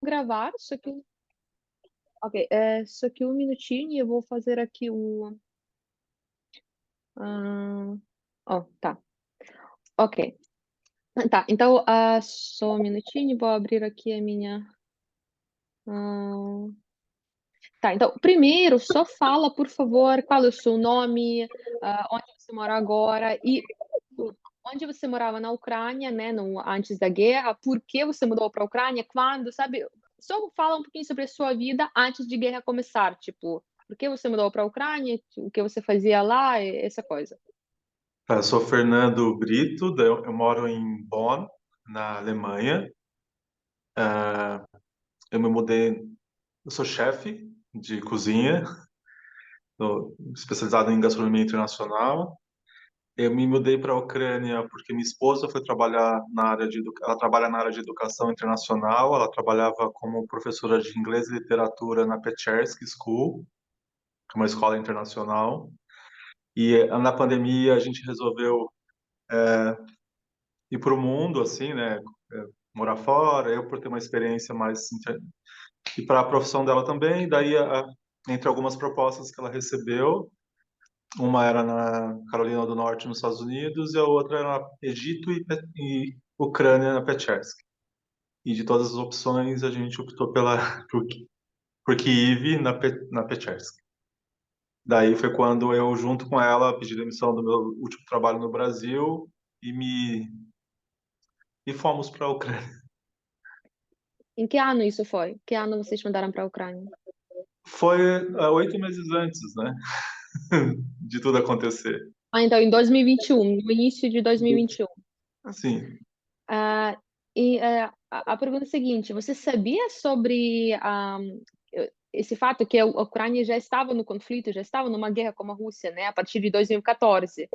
gravar, só que um minutinho e eu vou fazer aqui o. ah, tá. Ok. Tá, então, só um minutinho, vou abrir aqui a minha. ah, Tá, então, primeiro, só fala, por favor, qual é o seu nome, onde você mora agora e onde você morava na Ucrânia, né, antes da guerra, por que você mudou para a Ucrânia, quando, sabe? Só fala um pouquinho sobre a sua vida antes de guerra começar, tipo, por que você mudou para a Ucrânia, o que você fazia lá, essa coisa. Eu sou Fernando Brito, eu moro em Bonn, na Alemanha. Eu me mudei, eu sou chefe de cozinha, especializado em gastronomia internacional. Eu me mudei para a Ucrânia porque minha esposa foi trabalhar na área ela trabalha na área de educação internacional, ela trabalhava como professora de inglês e literatura na Pechersky School, que é uma escola internacional. E na pandemia a gente resolveu ir para o mundo, assim, né? Morar fora, eu por ter uma experiência mais e para a profissão dela também. Daí, entre algumas propostas que ela recebeu, uma era na Carolina do Norte, nos Estados Unidos, e a outra era no Egito e Ucrânia, na Pechersky. E de todas as opções, a gente optou por Kyiv, na Pechersky. Daí foi quando eu, junto com ela, pedi demissão do meu último trabalho no Brasil e fomos para a Ucrânia. Em que ano isso foi? Que ano vocês mudaram para a Ucrânia? Foi 8 meses antes, né, de tudo acontecer. Então, em 2021, no início de 2021. Sim. Ah, a pergunta é a seguinte: você sabia sobre esse fato que a Ucrânia já estava no conflito, já estava numa guerra com a Rússia, né? A partir de 2014,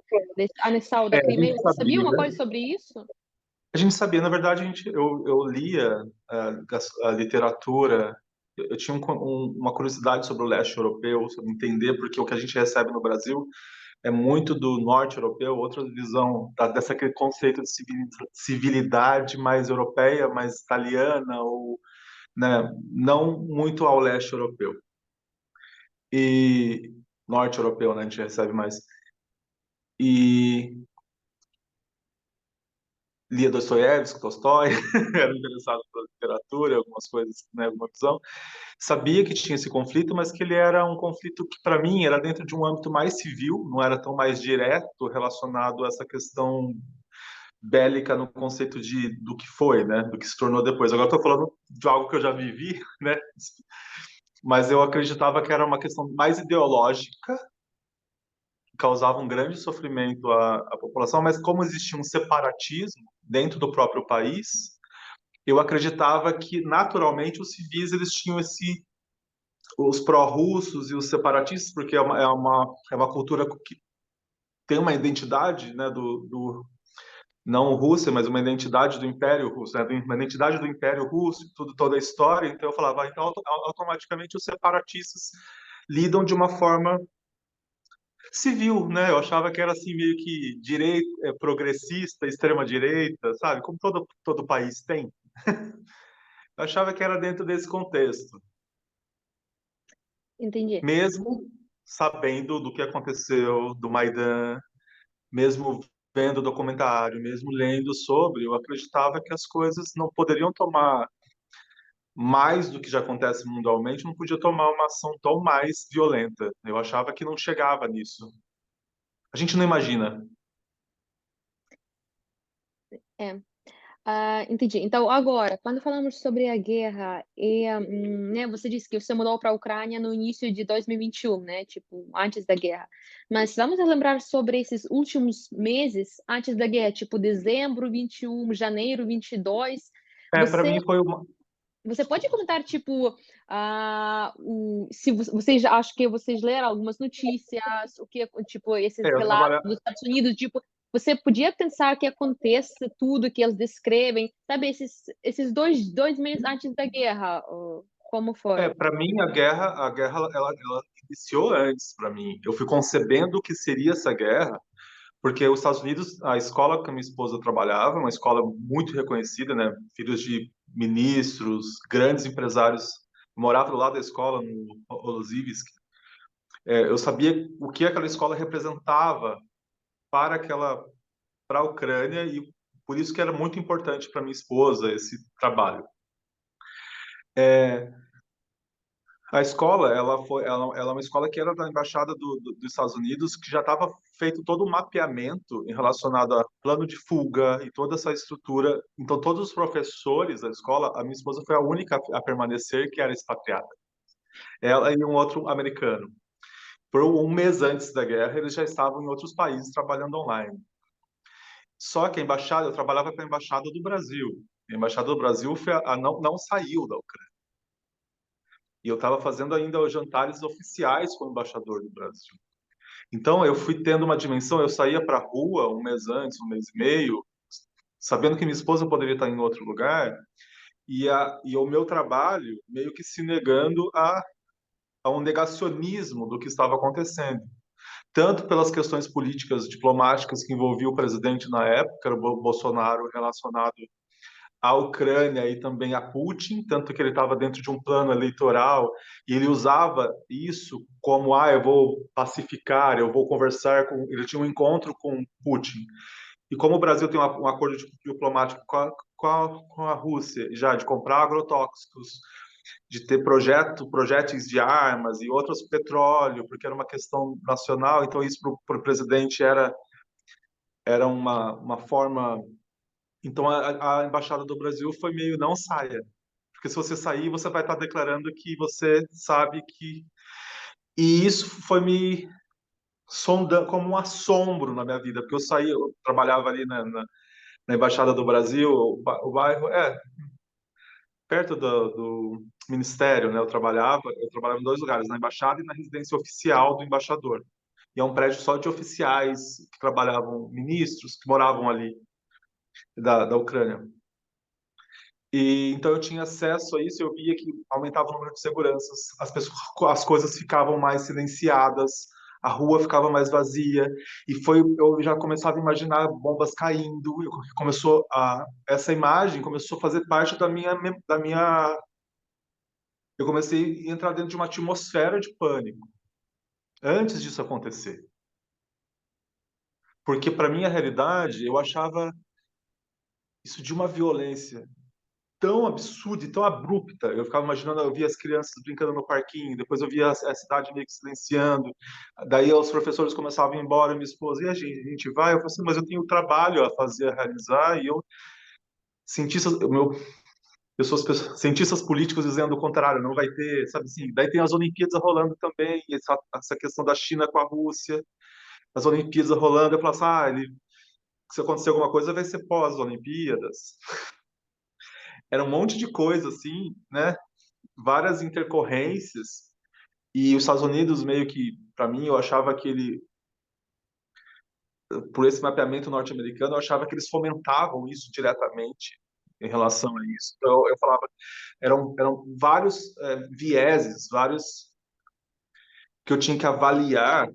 a anexação da A Crimeia. gente Você sabia uma sabia. coisa sobre isso? A gente sabia, na verdade, eu lia a literatura, eu tinha uma curiosidade sobre o leste europeu, sobre entender, porque o que a gente recebe no Brasil é muito do norte europeu, outra visão dessa aquele conceito de civilidade mais europeia, mais italiana, ou, né, não muito ao leste europeu. E norte europeu, né, a gente recebe mais. E lia Dostoiévski, Tolstói, era interessado pela literatura, algumas coisas, né, alguma visão. Sabia que tinha esse conflito, mas que ele era um conflito que, para mim, era dentro de um âmbito mais civil, não era tão mais direto relacionado a essa questão bélica no conceito do que foi, né, do que se tornou depois. Agora estou falando de algo que eu já vivi, né, mas eu acreditava que era uma questão mais ideológica, que causava um grande sofrimento à população, mas como existia um separatismo dentro do próprio país, eu acreditava que naturalmente os civis eles tinham os pró-russos e os separatistas, porque é uma cultura que tem uma identidade, né, não Rússia, mas uma identidade do Império Russo, né, uma identidade do Império Russo, toda a história. Então eu falava, então automaticamente os separatistas lidam de uma forma civil, né? Eu achava que era assim meio que direita, progressista, extrema direita, sabe? Como todo país tem. Eu achava que era dentro desse contexto, Entendi. mesmo sabendo do que aconteceu, do Maidan, mesmo vendo o documentário, mesmo lendo sobre, eu acreditava que as coisas não poderiam tomar mais do que já acontece mundialmente, não podia tomar uma ação tão mais violenta. Eu achava que não chegava nisso. A gente não imagina. É. Entendi. Então, agora, quando falamos sobre a guerra, né, você disse que você mudou para a Ucrânia no início de 2021, né, tipo, antes da guerra. Mas vamos lembrar sobre esses últimos meses antes da guerra, tipo dezembro 21, janeiro 22. Para Você mim foi uma. você pode comentar, tipo, se vocês acho que vocês leram algumas notícias, o que, tipo, esses Eu relatos trabalhava. dos Estados Unidos, tipo, você podia pensar que acontece tudo que eles descrevem, sabe, esses dois meses antes da guerra, como foi? Para mim a guerra ela iniciou antes para mim. Eu fui concebendo o que seria essa guerra Porque os Estados Unidos, a escola que a minha esposa trabalhava, uma escola muito reconhecida, né? Filhos de ministros, grandes empresários, morava do lado da escola, no Olozivsk. Eu sabia o que aquela escola representava para aquela, para a Ucrânia e por isso que era muito importante para minha esposa esse trabalho. A escola, ela é uma escola que era da embaixada dos Estados Unidos, que já estava feito todo um mapeamento em relacionado a plano de fuga e toda essa estrutura. Então, todos os professores da escola, a minha esposa foi a única a permanecer que era expatriada. Ela e um outro americano. Por um mês antes da guerra, eles já estavam em outros países trabalhando online. Só que a embaixada, eu trabalhava para a embaixada do Brasil. A embaixada do Brasil não saiu da Ucrânia. E eu estava fazendo ainda os jantares oficiais com o embaixador do Brasil. Então, eu fui tendo uma dimensão, eu saía para a rua um mês antes, um mês e meio, sabendo que minha esposa poderia estar em outro lugar, e o meu trabalho meio que se negando a um negacionismo do que estava acontecendo. Tanto pelas questões políticas, diplomáticas que envolviam o presidente na época, era o Bolsonaro, relacionado à Ucrânia e também a Putin, tanto que ele estava dentro de um plano eleitoral e ele usava isso como, eu vou pacificar, eu vou conversar com... Ele tinha um encontro com Putin. E como o Brasil tem um acordo diplomático com a Rússia, já de comprar agrotóxicos, de ter projéteis de armas e outros petróleo, porque era uma questão nacional, então isso para o presidente era uma forma. Então a embaixada do Brasil foi meio não saia, porque se você sair você vai estar declarando que você sabe que, e isso foi me sondando como um assombro na minha vida, porque eu trabalhava ali na embaixada do Brasil, o bairro perto do ministério, né? Eu trabalhava em dois lugares, na embaixada e na residência oficial do embaixador. E é um prédio só de oficiais que trabalhavam, ministros que moravam ali da Ucrânia. E então eu tinha acesso a isso, eu via que aumentava o número de seguranças, as coisas ficavam mais silenciadas, a rua ficava mais vazia, eu já começava a imaginar bombas caindo, essa imagem começou a fazer parte da minha. Eu comecei a entrar dentro de uma atmosfera de pânico antes disso acontecer, porque para minha realidade eu achava isso de uma violência tão absurda e tão abrupta. Eu ficava imaginando, eu via as crianças brincando no parquinho, depois eu via a cidade meio que silenciando. Daí os professores começavam a ir embora, minha esposa, e a gente vai? Eu falei assim, mas eu tenho trabalho a fazer, a realizar, e cientistas, cientistas políticos dizendo o contrário, não vai ter, sabe assim. Daí tem as Olimpíadas rolando também, essa questão da China com a Rússia, as Olimpíadas rolando, eu falo assim, se acontecer alguma coisa vai ser pós-Olimpíadas. Era um monte de coisa assim, né? Várias intercorrências, e os Estados Unidos meio que, para mim, eu achava que por esse mapeamento norte-americano, eu achava que eles fomentavam isso diretamente em relação a isso. Então, eu falava, eram vários vieses, vários que eu tinha que avaliar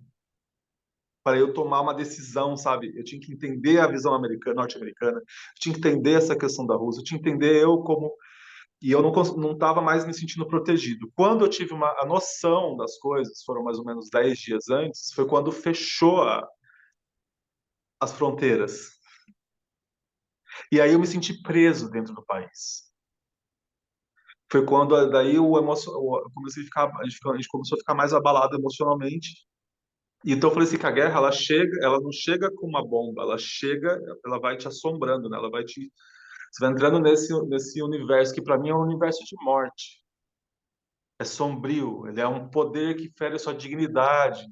para eu tomar uma decisão, sabe? Eu tinha que entender a visão americana, norte-americana, eu tinha que entender essa questão da Rússia, eu tinha que entender eu como. E eu não estava mais me sentindo protegido. Quando eu tive a noção das coisas, foram mais ou menos 10 dias antes, foi quando fechou as fronteiras. E aí eu me senti preso dentro do país. Foi quando daí eu comecei a ficar, a gente começou a ficar mais abalado emocionalmente. E então eu falei assim, que a guerra, ela não chega com uma bomba, ela vai te assombrando, né? Você vai entrando nesse universo que para mim é um universo de morte. É sombrio, ele é um poder que fere a sua dignidade,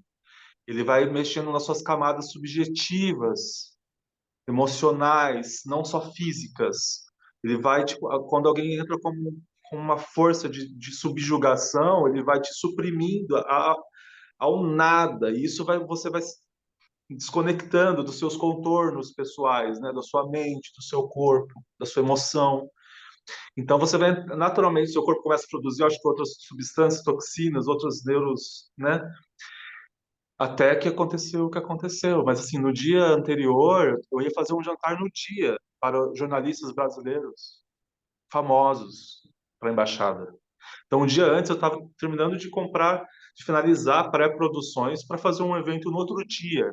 ele vai mexendo nas suas camadas subjetivas, emocionais, não só físicas. Ele vai, tipo, quando alguém entra com uma força de subjugação, ele vai te suprimindo ao nada, e você vai se desconectando dos seus contornos pessoais, né, da sua mente, do seu corpo, da sua emoção. Então você vai naturalmente, seu corpo começa a produzir, acho que outras substâncias, toxinas, outros neuros, né? Até que aconteceu o que aconteceu. Mas, assim, no dia anterior, eu ia fazer um jantar no dia para jornalistas brasileiros famosos para a embaixada. Então, um dia antes, eu estava terminando de comprar, de finalizar pré-produções para fazer um evento no outro dia.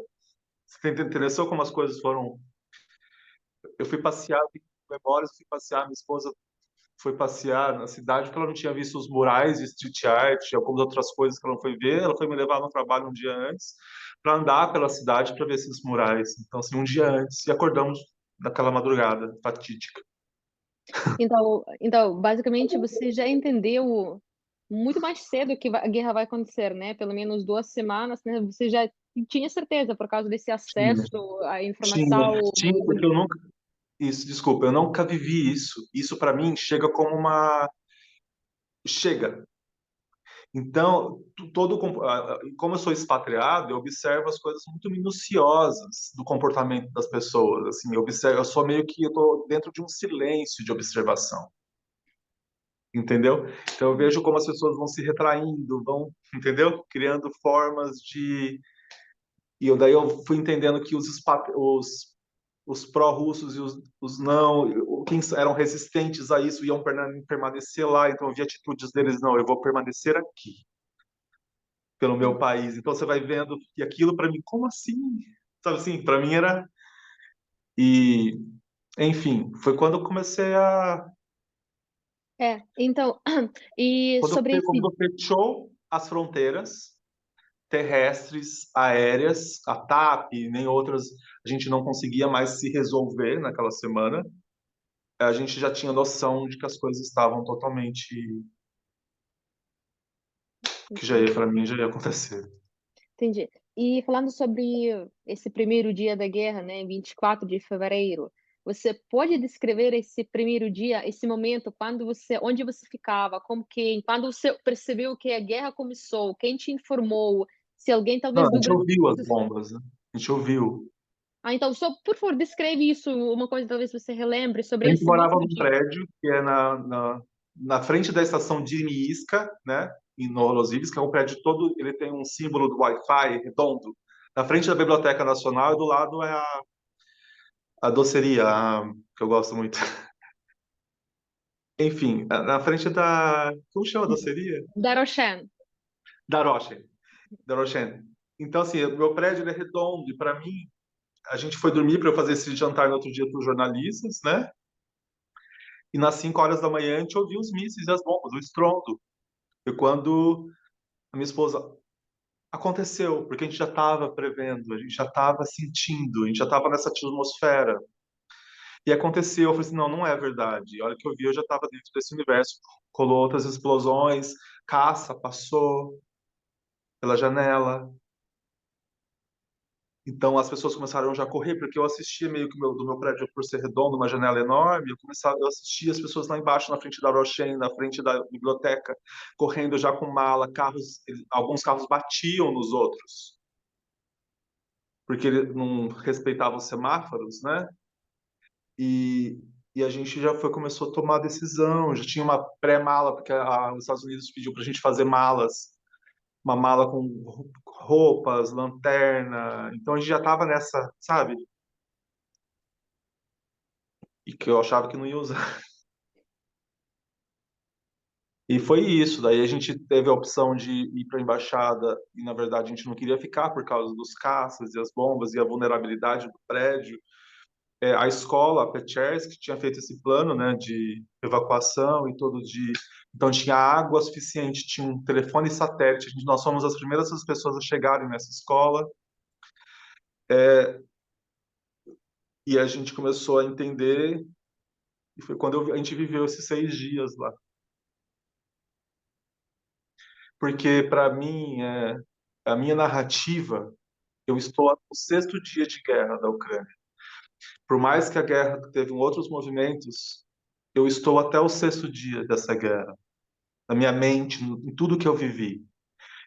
Você tem interessou como as coisas foram? Eu fui passear, vi memórias, fui passear, minha esposa foi passear na cidade porque ela não tinha visto os murais de street art e algumas outras coisas que ela não foi ver. Ela foi me levar no trabalho um dia antes para andar pela cidade para ver esses murais. Então, assim, um dia antes e acordamos naquela madrugada fatídica. Então, basicamente, você já entendeu muito mais cedo que a guerra vai acontecer, né? Pelo menos 2 semanas, né? Você já tinha certeza por causa desse Tinha, acesso à tinha, informação tinha, porque eu nunca. Isso, desculpa, eu nunca vivi isso. Isso para mim chega como uma. Chega. Então, como eu sou expatriado, eu observo as coisas muito minuciosas do comportamento das pessoas. Assim, eu observo, eu sou meio que eu tô dentro de um silêncio de observação, entendeu? Então eu vejo como as pessoas vão se retraindo, vão, entendeu? Criando formas de daí eu fui entendendo que os pró-russos e os não, quem eram resistentes a isso iam permanecer lá. Então eu vi atitudes deles, não, eu vou permanecer aqui pelo meu país. Então você vai vendo que aquilo para mim, como assim? Sabe assim, para mim era e enfim, foi quando eu comecei a então, e sobre esse quando fechou as fronteiras terrestres, aéreas, a TAP, nem outras, a gente não conseguia mais se resolver naquela semana. A gente já tinha noção de que as coisas estavam totalmente, que já ia para mim já ia acontecer. Entendi. E falando sobre esse primeiro dia da guerra, né, 24 de fevereiro, você pode descrever esse primeiro dia, esse momento, onde você ficava, quando você percebeu que a guerra começou, quem te informou, se alguém Não, talvez a do gente Brasil. ouviu as bombas, né? A gente ouviu. Então, só por favor, descreve isso, uma coisa talvez você relembre A sobre gente esse morava mesmo num dia. prédio que é na frente da estação de Iniisca, né? Em Novosibirsk, que é um prédio todo, ele tem um símbolo do Wi-Fi redondo. Na frente da Biblioteca Nacional e do lado é a doceria, que eu gosto muito. Enfim, na frente da. Como chama a doceria? Daroshan. Da Rochen. Da Rochen. Então, assim, o meu prédio ele é redondo e, para mim, a gente foi dormir para eu fazer esse jantar no outro dia para os jornalistas, né? E nas 5 horas da manhã a gente ouviu os mísseis e as bombas, o estrondo. Foi quando a minha esposa aconteceu, porque a gente já estava prevendo, a gente já estava sentindo, a gente já estava nessa atmosfera. E aconteceu, eu falei assim, não, não é verdade. A hora que eu vi, eu já estava dentro desse universo. Colou outras explosões, caça passou pela janela. Então as pessoas começaram já a correr, porque eu assistia meio que do meu prédio por ser redondo, uma janela enorme, eu assistia as pessoas lá embaixo, na frente da Rochen, na frente da biblioteca, correndo já com mala, carros, alguns carros batiam nos outros, porque ele não respeitava os semáforos, né? E, e a gente já começou a tomar decisão, já tinha uma pré-mala, porque os Estados Unidos pediu para a gente fazer malas, uma mala com roupas, lanterna, então a gente já estava nessa, sabe? E que eu achava que não ia usar. E foi isso. Daí a gente teve a opção de ir para a embaixada e, na verdade, a gente não queria ficar por causa dos caças e as bombas e a vulnerabilidade do prédio. A escola, a Pechersky, tinha feito esse plano, né, de evacuação e todo de. Então tinha água suficiente, tinha um telefone satélite. Nós fomos as primeiras pessoas a chegarem nessa escola. E a gente começou a entender. E foi quando a gente viveu esses 6 dias lá. Porque, para mim, a minha narrativa, eu estou no 6º dia de guerra da Ucrânia. Por mais que a guerra teve outros movimentos, eu estou até o 6º dia dessa guerra, na minha mente, em tudo que eu vivi.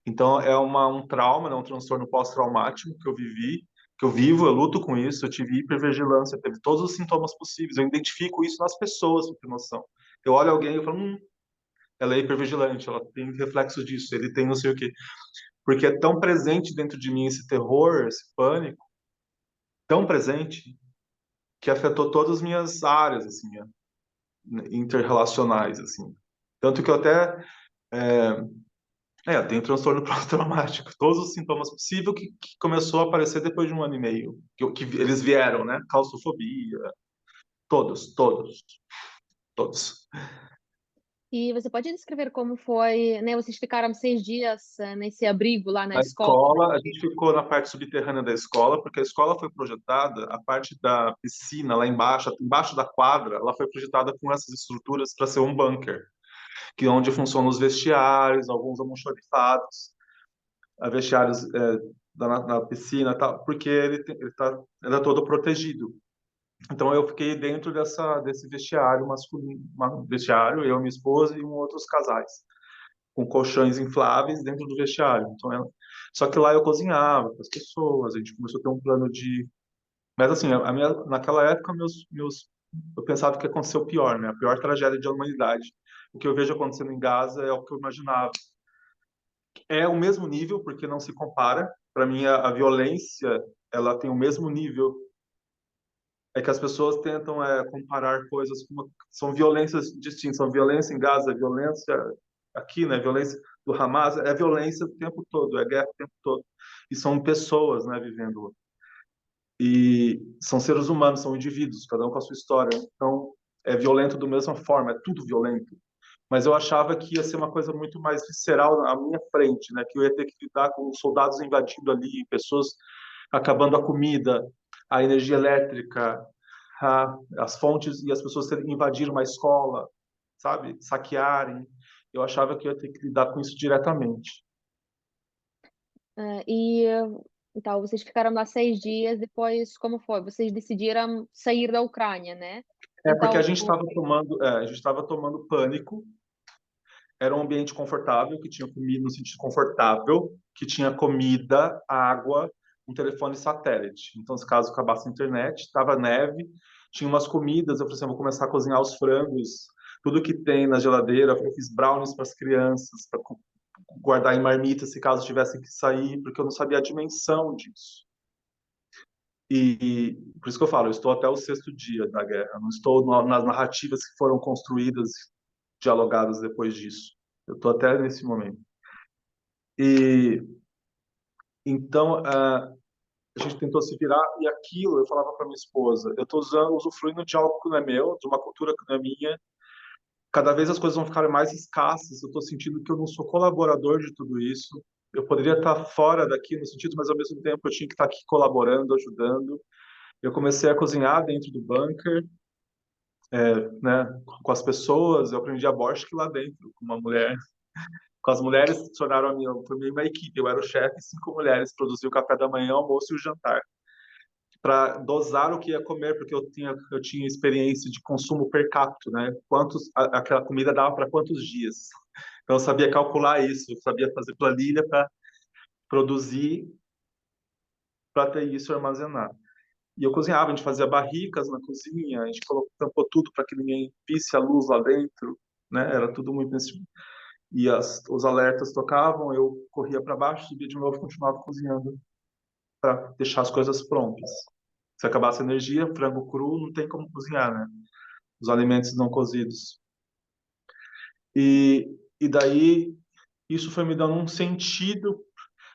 Então, é um trauma, né, um transtorno pós-traumático que eu vivi, que eu vivo, eu luto com isso, eu tive hipervigilância, teve todos os sintomas possíveis, eu identifico isso nas pessoas, pra ter noção. Eu olho alguém e falo, ela é hipervigilante, ela tem reflexo disso, ele tem não sei o quê. porque é tão presente dentro de mim esse terror, esse pânico, tão presente, que afetou todas as minhas áreas, assim, interrelacionais, assim. Tanto que eu até tenho transtorno pós-traumático. Todos os sintomas possíveis que começou a aparecer depois de 1 ano e meio, que eles vieram, né? Claustrofobia, todos. E você pode descrever como foi, né? Vocês ficaram 6 dias nesse abrigo lá na Na escola? escola, a gente ficou na parte subterrânea da escola, porque a escola foi projetada, a parte da piscina lá embaixo da quadra, ela foi projetada com essas estruturas para ser um bunker, que é onde funcionam os vestiários, alguns almoxarifados, vestiários na piscina, tá, porque ele é todo protegido. Então eu fiquei dentro desse vestiário masculino, vestiário, eu, minha esposa e outros casais, com colchões infláveis dentro do vestiário. Só que lá eu cozinhava para as pessoas, a gente começou a ter um plano de. Mas assim, naquela época eu pensava que ia acontecer o pior, né? A pior tragédia da humanidade. O que eu vejo acontecendo em Gaza é o que eu imaginava. É o mesmo nível, porque não se compara. Para mim, a violência, ela tem o mesmo nível. É que as pessoas tentam comparar coisas com são violências distintas. São violência em Gaza, violência aqui, né? Violência do Hamas, é violência o tempo todo, é guerra o tempo todo. E são pessoas, né, vivendo. E são seres humanos, são indivíduos, cada um com a sua história. Então, é violento da mesma forma, é tudo violento. Mas eu achava que ia ser uma coisa muito mais visceral à minha frente, né? Que eu ia ter que lidar com soldados invadindo ali, pessoas acabando a comida, a energia elétrica, as fontes e as pessoas invadiram uma escola, sabe? Saquearem. Eu achava que eu ia ter que lidar com isso diretamente. E então, vocês ficaram lá 6 dias, depois como foi? Vocês decidiram sair da Ucrânia, né? É porque Então, a gente estava tomando pânico. Era um ambiente confortável, que tinha comida no sentido confortável, que tinha comida, água, um telefone satélite. Então, se caso acabasse a internet, estava neve, tinha umas comidas, eu falei assim, eu vou começar a cozinhar os frangos, tudo que tem na geladeira, eu fiz brownies para as crianças, para guardar em marmita se caso tivessem que sair, porque eu não sabia a dimensão disso. E por isso que eu falo, eu estou até o 6º dia da guerra, eu não estou nas narrativas que foram construídas, dialogadas depois disso. Eu estou até nesse momento. E então a gente tentou se virar e aquilo eu falava para minha esposa, eu estou usufruindo de algo que não é meu, de uma cultura que não é minha. Cada vez as coisas vão ficar mais escassas. Eu estou sentindo que eu não sou colaborador de tudo isso. Eu poderia estar fora daqui no sentido, mas ao mesmo tempo eu tinha que estar aqui colaborando, ajudando. Eu comecei a cozinhar dentro do bunker, né, com as pessoas. Eu aprendi a borscht lá dentro, com uma mulher. Com as mulheres que se tornaram a minha, foi meio uma equipe. Eu era o chefe, 5 mulheres produziam o café da manhã, o almoço e o jantar, para dosar o que ia comer, porque eu tinha experiência de consumo per capita, né? Aquela comida dava para quantos dias? Então eu sabia calcular isso, eu sabia fazer planilha para produzir, para ter isso e armazenar. E eu cozinhava, a gente fazia barricas na cozinha, a gente tampou tudo para que ninguém visse a luz lá dentro, né? Era tudo muito nesse. E os alertas tocavam, eu corria para baixo, subia de novo, e continuava cozinhando para deixar as coisas prontas. Se acabasse a energia, frango cru, não tem como cozinhar, né? Os alimentos não cozidos. E daí isso foi me dando um sentido,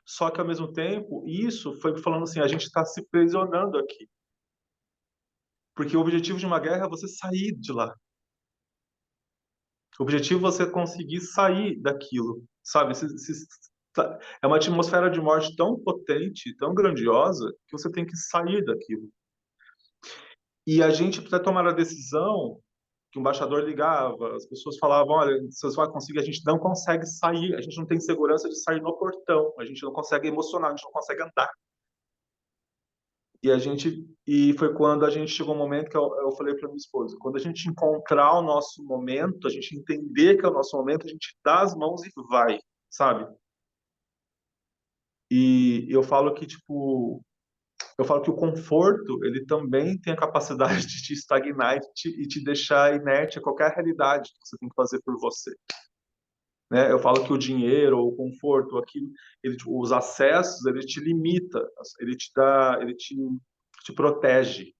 só que ao mesmo tempo isso foi falando assim, a gente está se prisionando aqui, porque o objetivo de uma guerra é você sair de lá. O objetivo é você conseguir sair daquilo, sabe? É uma atmosfera de morte tão potente, tão grandiosa, que você tem que sair daquilo. E a gente precisa tomar a decisão que o embaixador ligava, as pessoas falavam, olha, vocês vão conseguir, a gente não consegue sair, a gente não tem segurança de sair no portão, a gente não consegue emocionar, a gente não consegue andar. E foi quando a gente chegou um momento que eu falei para minha esposa, quando a gente encontrar o nosso momento, a gente entender que é o nosso momento, a gente dá as mãos e vai, sabe? E eu falo que o conforto, ele também tem a capacidade de te estagnar e te deixar inerte a qualquer realidade que você tem que fazer por você. né? Eu falo que o dinheiro, ou o conforto, aquilo, os acessos, ele te limita, ele te dá, te protege.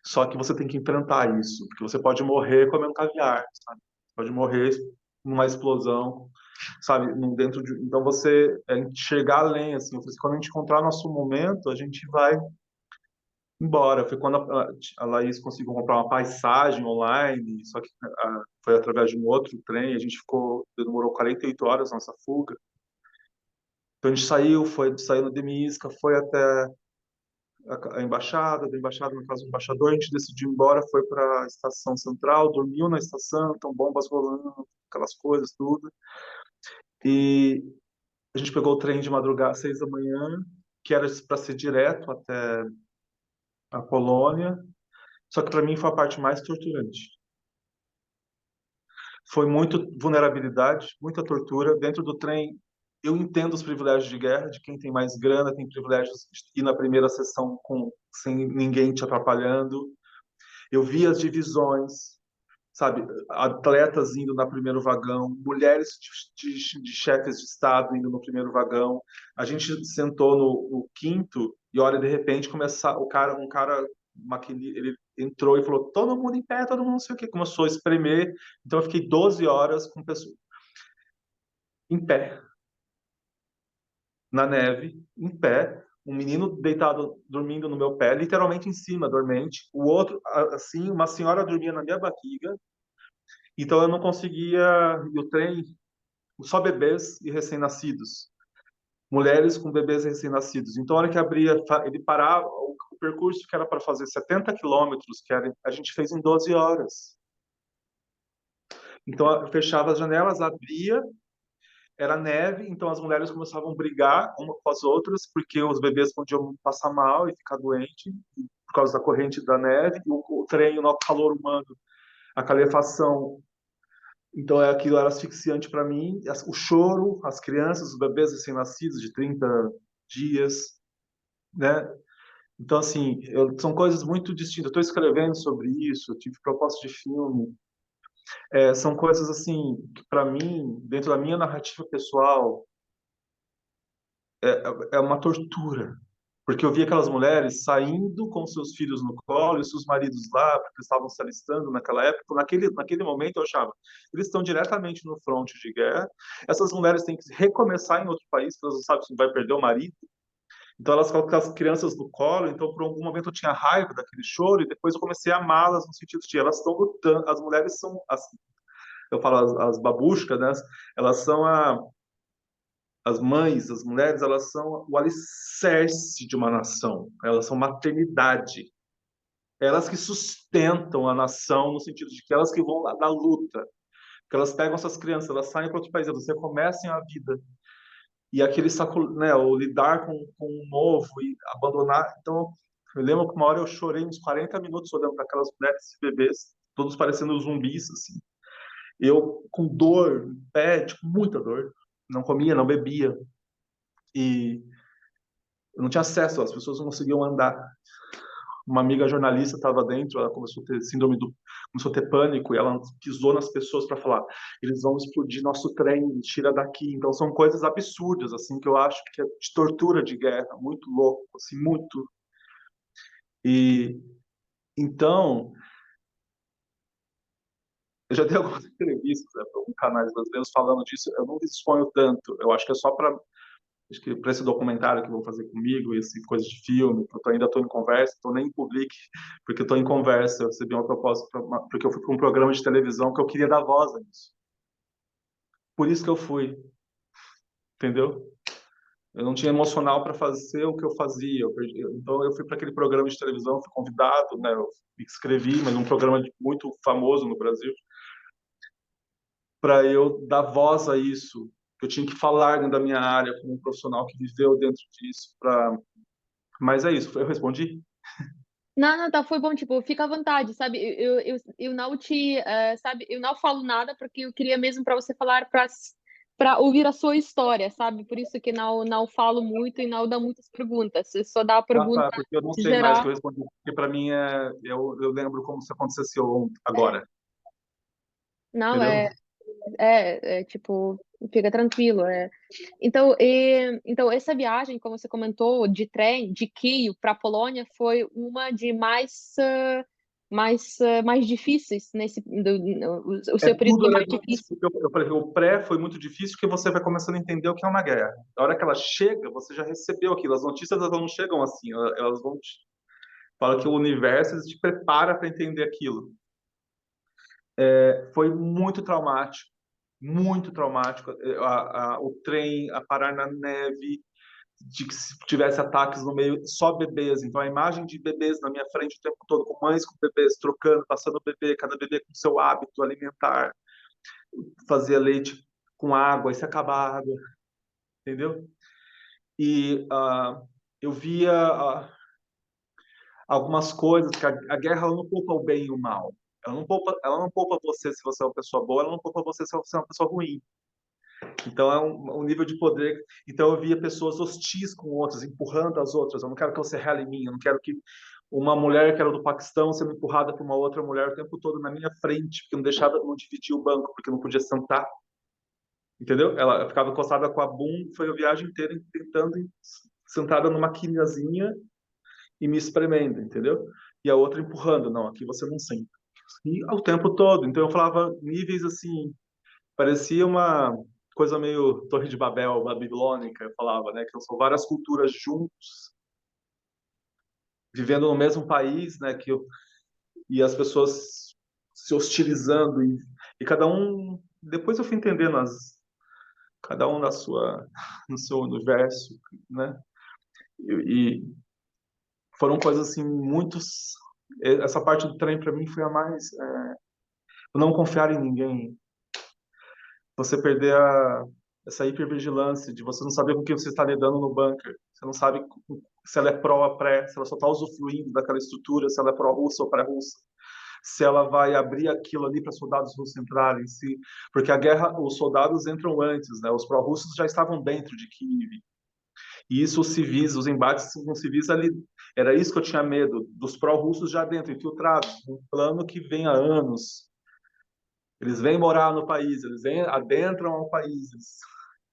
Só que você tem que enfrentar isso, porque você pode morrer comendo caviar, sabe? Pode morrer numa explosão, sabe? Dentro de, então você enxergar além, assim. Eu falei assim, quando a gente encontrar nosso momento, a gente vai embora. Foi quando a Laís conseguiu comprar uma passagem online, só que foi através de um outro trem. A gente demorou 48 horas nossa fuga. Então a gente saiu no Demisca, foi até a embaixada, da embaixada na casa do embaixador, a gente decidiu ir embora, foi para a estação central, dormiu na estação, então bombas rolando, aquelas coisas, tudo. E a gente pegou o trem de madrugada, às 6 da manhã, que era para ser direto até a Polônia, só que para mim foi a parte mais torturante. Foi muito vulnerabilidade, muita tortura. Dentro do trem, eu entendo os privilégios de guerra, de quem tem mais grana, tem privilégios de ir na primeira sessão sem ninguém te atrapalhando. Eu vi as divisões, sabe? Atletas indo no primeiro vagão, mulheres de chefes de Estado indo no primeiro vagão. A gente sentou no quinto e, olha, de repente, um cara, ele entrou e falou: todo mundo em pé, todo mundo não sei o quê. Começou a espremer. Então, eu fiquei 12 horas com pessoas em pé, na neve, em pé. Um menino deitado, dormindo no meu pé, literalmente em cima, dormente. O outro, assim, uma senhora dormia na minha barriga. Então eu não conseguia. E o trem, só bebês e recém-nascidos. Mulheres com bebês recém-nascidos. Então, a hora que abria, ele parava, o percurso que era para fazer 70 quilômetros, a gente fez em 12 horas. Então, fechava as janelas, abria, era neve, então as mulheres começavam a brigar uma com as outras, porque os bebês podiam passar mal e ficar doente por causa da corrente da neve, e o trem, o calor humano, a calefação. Então, aquilo era asfixiante para mim. O choro, as crianças, os bebês recém-nascidos de 30 dias, né? Então, assim, são coisas muito distintas. Eu estou escrevendo sobre isso, eu tive proposta de filme. São coisas, assim, que para mim, dentro da minha narrativa pessoal, é uma tortura. Porque eu vi aquelas mulheres saindo com seus filhos no colo e seus maridos lá, porque eles estavam se alistando naquela época. Naquele momento eu achava, eles estão diretamente no fronte de guerra. Essas mulheres têm que recomeçar em outro país, porque elas não sabem se vai perder o marido. Então elas colocam as crianças no colo. Então por algum momento eu tinha raiva daquele choro e depois eu comecei a amá-las no sentido de elas estão lutando. As mulheres são, eu falo as babushkas, né? Elas são as mães, as mulheres, elas são o alicerce de uma nação. Elas são maternidade. Elas que sustentam a nação no sentido de que elas que vão lá da luta, que elas pegam essas crianças, elas saem para outro país, elas recomeçam a vida. E aquele saco, né, o lidar com o novo e abandonar. Então, eu lembro que uma hora eu chorei uns 40 minutos olhando para aquelas mulheres e bebês, todos parecendo zumbis, assim. Eu com dor, pé, tipo, muita dor. Não comia, não bebia. E eu não tinha acesso, as pessoas não conseguiam andar. Uma amiga jornalista estava dentro, ela começou a ter começou a ter pânico e ela pisou nas pessoas para falar: eles vão explodir nosso trem, tira daqui. Então são coisas absurdas assim que eu acho que é de tortura de guerra, muito louco, assim, muito. E então eu já dei algumas entrevistas, né, para alguns canais brasileiros falando disso. Eu não exponho tanto. Eu acho que é só para, acho que para esse documentário que vou fazer comigo, esse coisa de filme, que eu ainda estou em conversa, estou nem em public, porque estou em conversa. Eu recebi uma proposta, porque eu fui para um programa de televisão que eu queria dar voz a isso. Por isso que eu fui, entendeu? Eu não tinha emocional para fazer o que eu fazia. Então eu fui para aquele programa de televisão, fui convidado, né? Eu me inscrevi, mas um programa muito famoso no Brasil, para eu dar voz a isso. Eu tinha que falar dentro da minha área como um profissional que viveu dentro disso. Mas é isso, eu respondi? Não, não, tá, foi bom, tipo, fica à vontade, sabe? Eu não sabe, eu não falo nada porque eu queria mesmo para você falar para ouvir a sua história, sabe? Por isso que não falo muito e não dá muitas perguntas. Eu só dá a Ah, pergunta tá, porque eu não sei mais o que geral. eu respondi, porque para mim eu lembro como se acontecesse agora, Não, entendeu? tipo, fica tranquilo. Então, essa viagem, como você comentou, de trem, de Kiev para a Polônia, foi uma de mais difíceis o seu período Tudo foi era mais difícil, difícil. porque eu falei, o pré foi muito difícil, porque você vai começando a entender o que é uma guerra. A hora que ela chega, você já recebeu aquilo. As notícias elas não chegam assim, elas vão fala que o universo te prepara para entender aquilo. Foi muito traumático, muito traumático. O trem a parar na neve, de que se tivesse ataques no meio, só bebês. Então a imagem de bebês na minha frente o tempo todo, com mães com bebês, trocando, passando o bebê, cada bebê com seu hábito alimentar, fazia leite com água, e se acaba a água, entendeu? E eu via algumas coisas, que a guerra ela não poupa o bem e o mal. Ela não poupa você se você é uma pessoa boa, ela não poupa você se você é uma pessoa ruim. Então é um nível de poder. Então eu via pessoas hostis com outras, empurrando as outras. Eu não quero que você rale em mim, eu não quero que uma mulher que era do Paquistão sendo empurrada por uma outra mulher o tempo todo na minha frente, porque não deixava, não dividia o banco, porque não podia sentar. Entendeu? Ela ficava encostada com a bunda, foi a viagem inteira tentando sentada numa quinazinha e me espremendo, entendeu? E a outra empurrando, não, aqui você não senta. E o tempo todo. Então eu falava níveis assim, parecia uma coisa meio Torre de Babel, babilônica, eu falava, né? Que são várias culturas juntos, vivendo no mesmo país, né? E as pessoas se hostilizando e cada um. Depois eu fui entendendo cada um no seu universo, né? E foram coisas assim muitos. Essa parte do trem para mim foi a mais. Não confiar em ninguém, você perder essa hipervigilância de você não saber com quem você está lidando no bunker. Você não sabe se ela é pró ou pré, se ela só está usufruindo daquela estrutura, se ela é pró-russa ou pré-russa, se ela vai abrir aquilo ali para soldados russos entrarem, porque a guerra, os soldados entram antes, né? Os pró-russos já estavam dentro de Kiev. E isso, os civis, os embates com civis ali, era isso que eu tinha medo, dos pró-russos já dentro, infiltrados, um plano que vem há anos. Eles vêm morar no país, eles adentram ao país, eles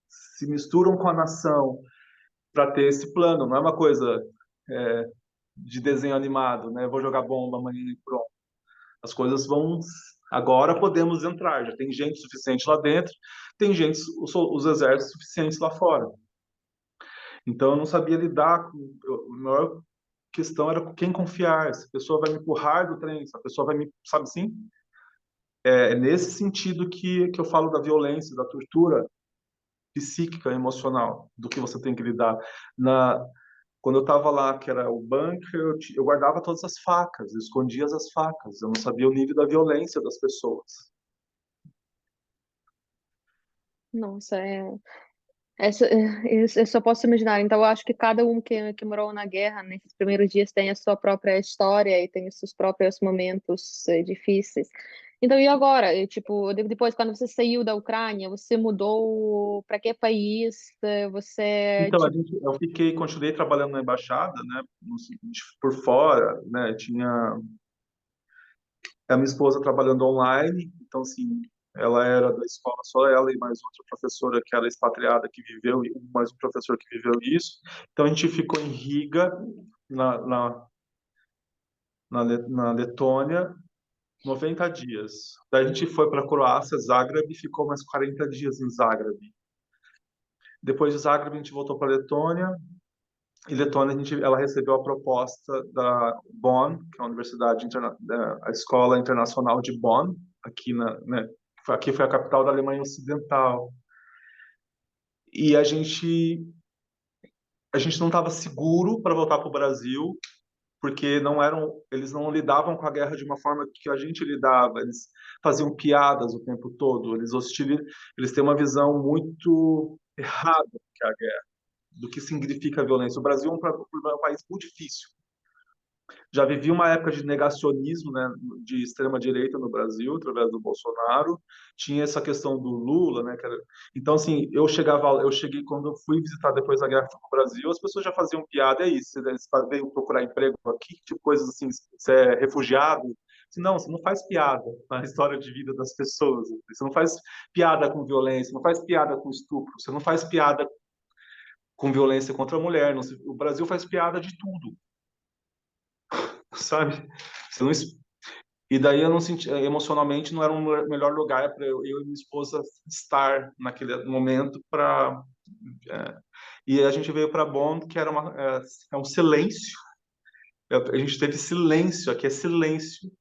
se misturam com a nação para ter esse plano. Não é uma coisa é, de desenho animado, né? Vou jogar bomba amanhã e pronto. As coisas vão. Agora podemos entrar. Já tem gente suficiente lá dentro, tem gente, os exércitos suficientes lá fora. Então eu não sabia lidar com. A maior questão era com quem confiar. Se a pessoa vai me empurrar do trem, se a pessoa vai me. Sabe assim? É nesse sentido que eu falo da violência, da tortura psíquica, emocional, do que você tem que lidar. Quando eu estava lá, que era o bunker, eu guardava todas as facas, eu escondia as facas, eu não sabia o nível da violência das pessoas. Nossa, eu só posso imaginar. Então, eu acho que cada um que morou na guerra nesses primeiros dias tem a sua própria história e tem os seus próprios momentos difíceis. Então, e agora? Tipo, depois, quando você saiu da Ucrânia, você mudou para que país? Então, continuei trabalhando na embaixada, né, por fora, né, tinha a minha esposa trabalhando online, então, assim, ela era da escola, só ela e mais outra professora que era expatriada que viveu, e mais um professor que viveu isso. Então, a gente ficou em Riga, na, na, na Letônia, 90 dias. Daí a gente foi para a Croácia, Zagreb, e ficou mais 40 dias em Zagreb. Depois de Zagreb, a gente voltou para a Letônia, e Letônia ela recebeu a proposta da Bonn, que é a a escola internacional de Bonn, né, aqui foi a capital da Alemanha Ocidental. E a gente não estava seguro para voltar para o Brasil, porque eles não lidavam com a guerra de uma forma que a gente lidava. Eles faziam piadas o tempo todo, eles têm uma visão muito errada do que é a guerra, do que significa a violência. O Brasil é um país muito difícil. Já vivi uma época de negacionismo, né, de extrema direita no Brasil, através do Bolsonaro. Tinha essa questão do Lula, né, então assim, eu cheguei quando eu fui visitar depois da guerra no Brasil, as pessoas já faziam piada, é isso, você veio procurar emprego aqui, tipo coisas assim, você é refugiado, Não, você não faz piada com a história de vida das pessoas. Você não faz piada com violência, não faz piada com estupro, você não faz piada com violência contra a mulher. O Brasil faz piada de tudo, sabe? Você não, e daí eu não senti, emocionalmente não era um melhor lugar para eu e minha esposa estar naquele momento para e a gente veio para Bonn, que era um silêncio. A gente teve silêncio, aqui é silêncio.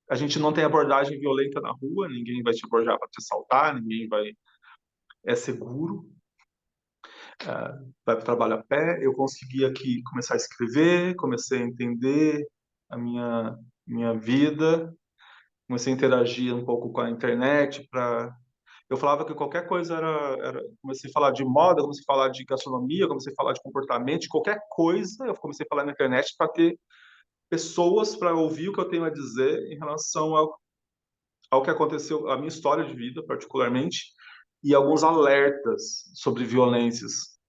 A gente não tem abordagem violenta na rua, ninguém vai te abordar para te assaltar, ninguém vai. É seguro, vai para o trabalho a pé. Eu consegui aqui começar a escrever, comecei a entender a minha vida, comecei a interagir um pouco com a internet. Eu falava que qualquer coisa comecei a falar de moda, comecei a falar de gastronomia, comecei a falar de comportamento, de qualquer coisa. Eu comecei a falar na internet para ter pessoas para ouvir o que eu tenho a dizer em relação ao que aconteceu, a minha história de vida, particularmente, e alguns alertas sobre violências,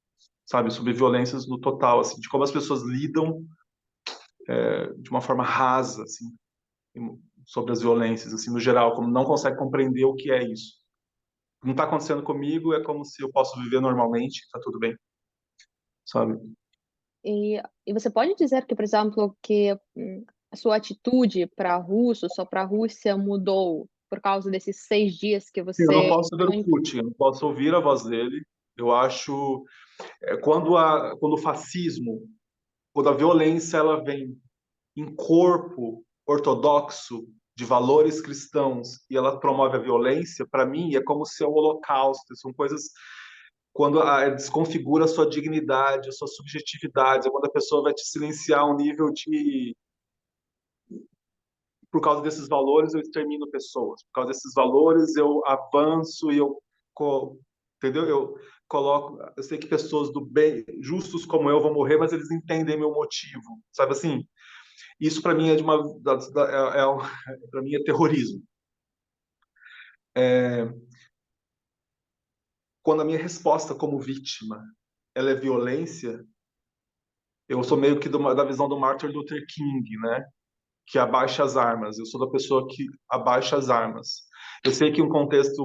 sabe, sobre violências no total, assim, de como as pessoas lidam de uma forma rasa, assim, sobre as violências, assim, no geral, como não consegue compreender o que é isso. Não está acontecendo comigo, é como se eu posso viver normalmente, está tudo bem, sabe? E você pode dizer que, por exemplo, que a sua atitude para russos ou para a Rússia mudou por causa desses 6 dias que Eu não você posso ver o Putin, eu não posso ouvir a voz dele. Eu acho, quando o fascismo, quando a violência ela vem em corpo ortodoxo de valores cristãos e ela promove a violência, para mim é como se é o holocausto, são coisas quando desconfigura a sua dignidade, a sua subjetividade, é quando a pessoa vai te silenciar a um nível de por causa desses valores eu extermino pessoas, por causa desses valores eu avanço e entendeu? Eu sei que pessoas do bem, justos como eu vão morrer, mas eles entendem meu motivo, sabe assim? Isso para mim é de uma para mim é terrorismo. Quando a minha resposta como vítima ela é violência, eu sou meio que da visão do Martin Luther King, né? Que abaixa as armas. Eu sou da pessoa que abaixa as armas. Eu sei que um contexto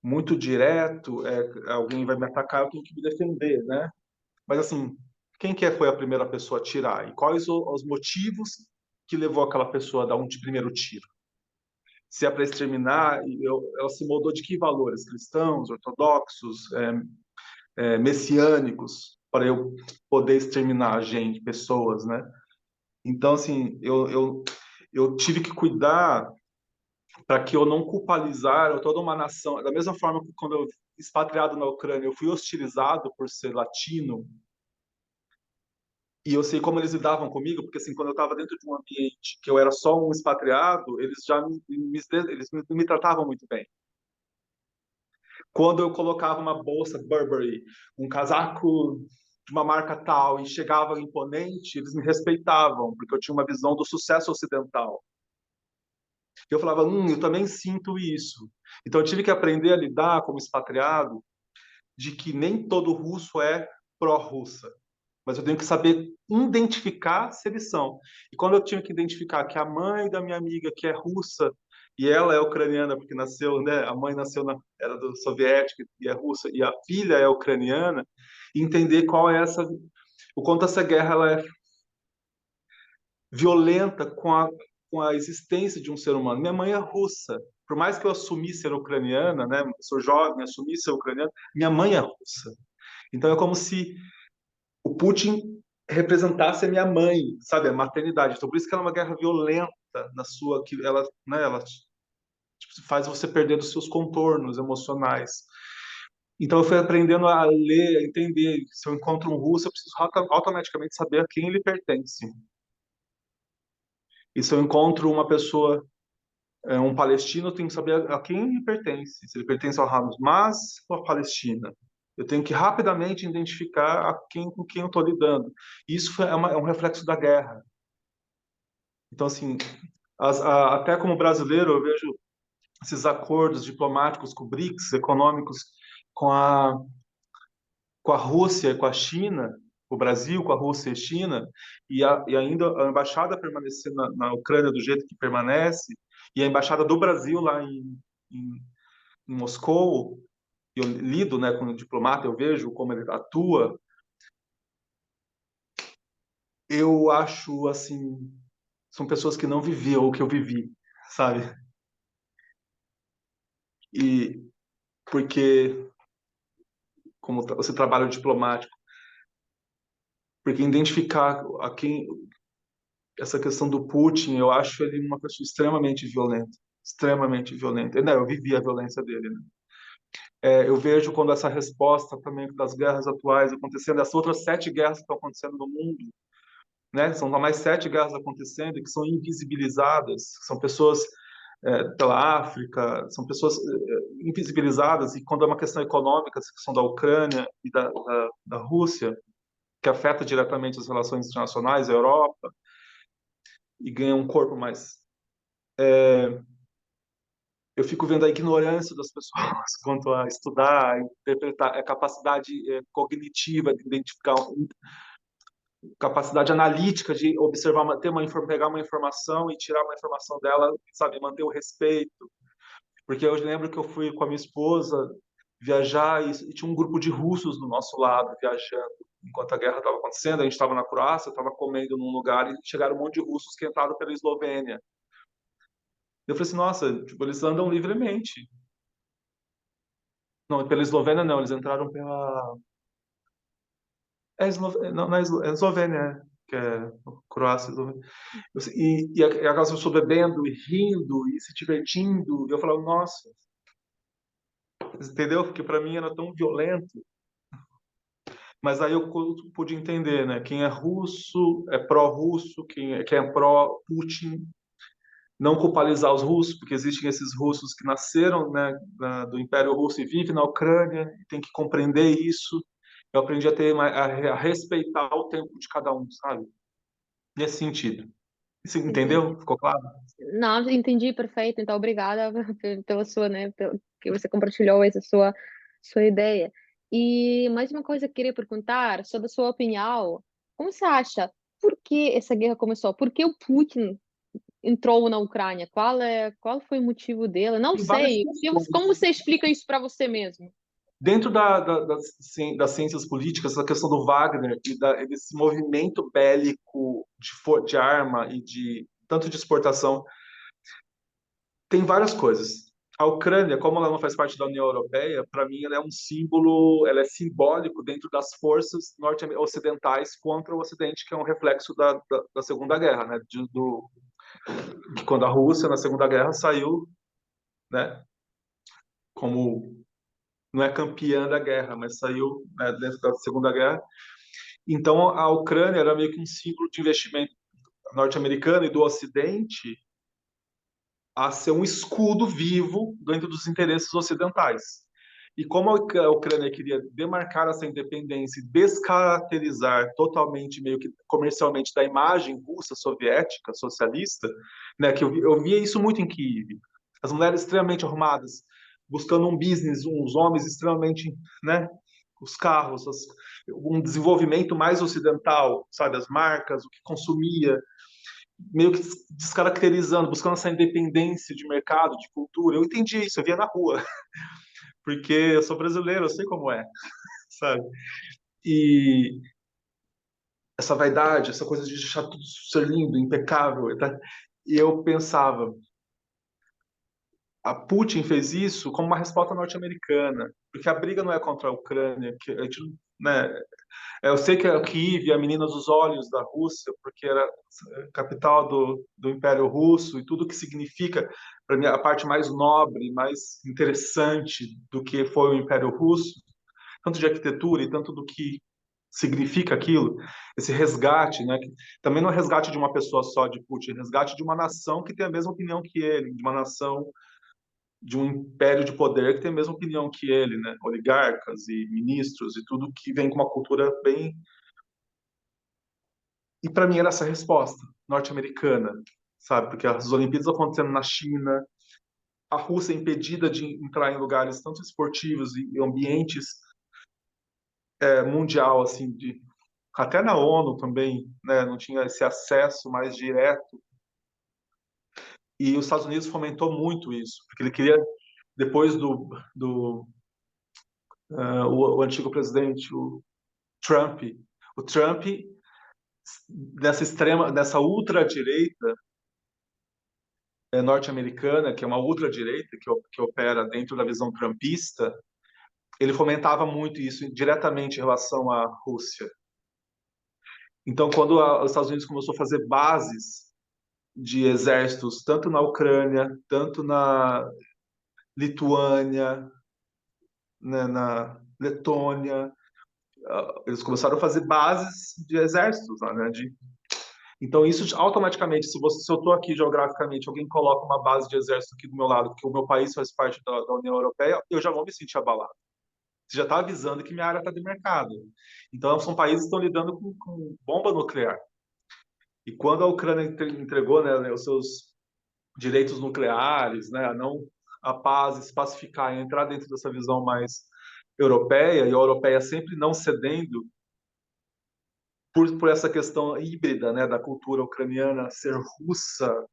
muito direto, alguém vai me atacar, eu tenho que me defender, né? Mas assim, quem foi a primeira pessoa a tirar? E quais os motivos que levou aquela pessoa a dar primeiro tiro? Se é para exterminar, ela se moldou de que valores? Cristãos, ortodoxos, messiânicos, para eu poder exterminar gente, pessoas, né? Então, assim, eu tive que cuidar para que eu não culpabilizar toda uma nação. Da mesma forma que quando eu expatriado na Ucrânia, eu fui hostilizado por ser latino, e eu sei como eles lidavam comigo, porque assim, quando eu estava dentro de um ambiente que eu era só um expatriado, eles já eles me tratavam muito bem. Quando eu colocava uma bolsa Burberry, um casaco de uma marca tal e chegava imponente, eles me respeitavam, porque eu tinha uma visão do sucesso ocidental. Eu falava, eu também sinto isso. Então eu tive que aprender a lidar como expatriado de que nem todo russo é pró-russa, mas eu tenho que saber identificar se eles são. E quando eu tinha que identificar que a mãe da minha amiga, que é russa, e ela é ucraniana, porque nasceu, né? A mãe nasceu era do soviético e é russa, e a filha é ucraniana, entender qual é o quanto essa guerra ela é violenta com a existência de um ser humano. Minha mãe é russa. Por mais que eu assumisse ser ucraniana, né? Sou jovem, assumi ser ucraniana, minha mãe é russa. Então é como se o Putin representasse a minha mãe, sabe, a maternidade. Então por isso que ela é uma guerra violenta na sua que ela, né, ela tipo, faz você perder os seus contornos emocionais. Então eu fui aprendendo a ler, a entender. Se eu encontro um russo, eu preciso automaticamente saber a quem ele pertence. E se eu encontro uma pessoa, um palestino, eu tenho que saber a quem ele pertence. Se ele pertence ao Hamas ou à Palestina. Eu tenho que rapidamente identificar com quem eu estou lidando. Isso é um reflexo da guerra. Então, assim, até como brasileiro, eu vejo esses acordos diplomáticos com o BRICS, econômicos, com a Rússia e com a China, o Brasil, com a Rússia e a China, e ainda a embaixada permanecer na Ucrânia do jeito que permanece, e a embaixada do Brasil lá em, em Moscou, eu lido, né, com o diplomata, eu vejo como ele atua, eu acho, assim, são pessoas que não viviam o que eu vivi, sabe? E porque, como você trabalha diplomático, porque identificar a quem essa questão do Putin, eu acho ele uma pessoa extremamente violenta, extremamente violenta. Não, eu vivi a violência dele, né? Eu vejo quando essa resposta também das guerras atuais acontecendo, essas outras 7 guerras que estão acontecendo no mundo, né? São mais 7 guerras acontecendo que são invisibilizadas, são pessoas pela África, são pessoas invisibilizadas, e quando é uma questão econômica, essa questão da Ucrânia e da Rússia, que afeta diretamente as relações internacionais, a Europa, e ganha um corpo mais. Eu fico vendo a ignorância das pessoas quanto a estudar, interpretar, a capacidade cognitiva de identificar, capacidade analítica de observar, pegar uma informação e tirar uma informação dela, sabe, manter o respeito. Porque eu lembro que eu fui com a minha esposa viajar e tinha um grupo de russos do nosso lado viajando. Enquanto a guerra estava acontecendo, a gente estava na Croácia, estava comendo num lugar e chegaram um monte de russos que entraram pela Eslovênia. Eu falei assim, nossa, tipo, eles andam livremente. Não, pela Eslovênia não, eles entraram pela... não, é Eslovênia, que é Croácia, Eslovênia. E aquelas pessoas bebendo e rindo e se divertindo. E eu falava, nossa, entendeu? Porque para mim era tão violento. Mas aí eu pude entender, né? Quem é russo é pró-russo, quem é pró-Putin, não culpabilizar os russos, porque existem esses russos que nasceram, né, do Império Russo e vivem na Ucrânia, e tem que compreender isso. Eu aprendi a respeitar o tempo de cada um, sabe? Nesse sentido. Você Entendi. entendeu? Ficou claro? Não, entendi, perfeito. Então, obrigada pela sua, né, pelo que você compartilhou essa sua ideia. E mais uma coisa que eu queria perguntar sobre a sua opinião. Como você acha? Por que essa guerra começou? Por que o Putin entrou na Ucrânia? Qual foi o motivo dele? Não Tem várias sei. Como questões. você explica isso para você mesmo? Dentro das ciências políticas, essa questão do Wagner e desse movimento bélico de arma e tanto de exportação, tem várias coisas. A Ucrânia, como ela não faz parte da União Europeia, para mim ela é um símbolo, ela é simbólico dentro das forças norte-ocidentais contra o Ocidente, que é um reflexo da Segunda Guerra, né? Que quando a Rússia, na Segunda Guerra, saiu, né, como não é campeã da guerra, mas saiu, né, dentro da Segunda Guerra. Então, a Ucrânia era meio que um símbolo de investimento norte-americano e do Ocidente a ser um escudo vivo dentro dos interesses ocidentais. E como a Ucrânia queria demarcar essa independência e descaracterizar totalmente, meio que comercialmente, da imagem russa, soviética, socialista, né, que eu via isso muito em Kiev. As mulheres extremamente arrumadas, buscando um business, uns homens extremamente, né, os carros, um desenvolvimento mais ocidental, sabe, as marcas, o que consumia, meio que descaracterizando, buscando essa independência de mercado, de cultura. Eu entendi isso, eu via na rua, porque eu sou brasileiro, eu sei como é, sabe? E essa vaidade, essa coisa de deixar tudo ser lindo, impecável, tá? E eu pensava, a Putin fez isso como uma resposta norte-americana, porque a briga não é contra a Ucrânia, que a gente, né, eu sei que a Kiev é a menina dos olhos da Rússia, porque era capital do Império Russo e tudo que significa, para mim, a parte mais nobre, mais interessante do que foi o Império Russo, tanto de arquitetura e tanto do que significa aquilo, esse resgate, né? Que também não é resgate de uma pessoa só de Putin, é resgate de uma nação que tem a mesma opinião que ele, de uma nação de um império de poder que tem a mesma opinião que ele, né? Oligarcas e ministros e tudo que vem com uma cultura bem. E para mim era essa resposta norte-americana, sabe? Porque as Olimpíadas acontecendo na China, a Rússia impedida de entrar em lugares tanto esportivos e ambientes mundial assim até na ONU também, né, não tinha esse acesso mais direto. E os Estados Unidos fomentou muito isso, porque ele queria, depois o antigo presidente, o Trump, dessa ultradireita norte-americana, que é uma ultradireita que opera dentro da visão trumpista, ele fomentava muito isso diretamente em relação à Rússia. Então, quando os Estados Unidos começou a fazer bases de exércitos, tanto na Ucrânia, tanto na Lituânia, né, na Letônia, eles começaram a fazer bases de exércitos, né, então, isso automaticamente, se eu estou aqui geograficamente, alguém coloca uma base de exército aqui do meu lado, porque o meu país faz parte da União Europeia, eu já vou me sentir abalado. Você já está avisando que minha área está demarcada. Então, são países que estão lidando com bomba nuclear. E quando a Ucrânia entregou, né, os seus direitos nucleares, né, a paz, se pacificar e entrar dentro dessa visão mais europeia, e a europeia sempre não cedendo por essa questão híbrida, né, da cultura ucraniana ser russa,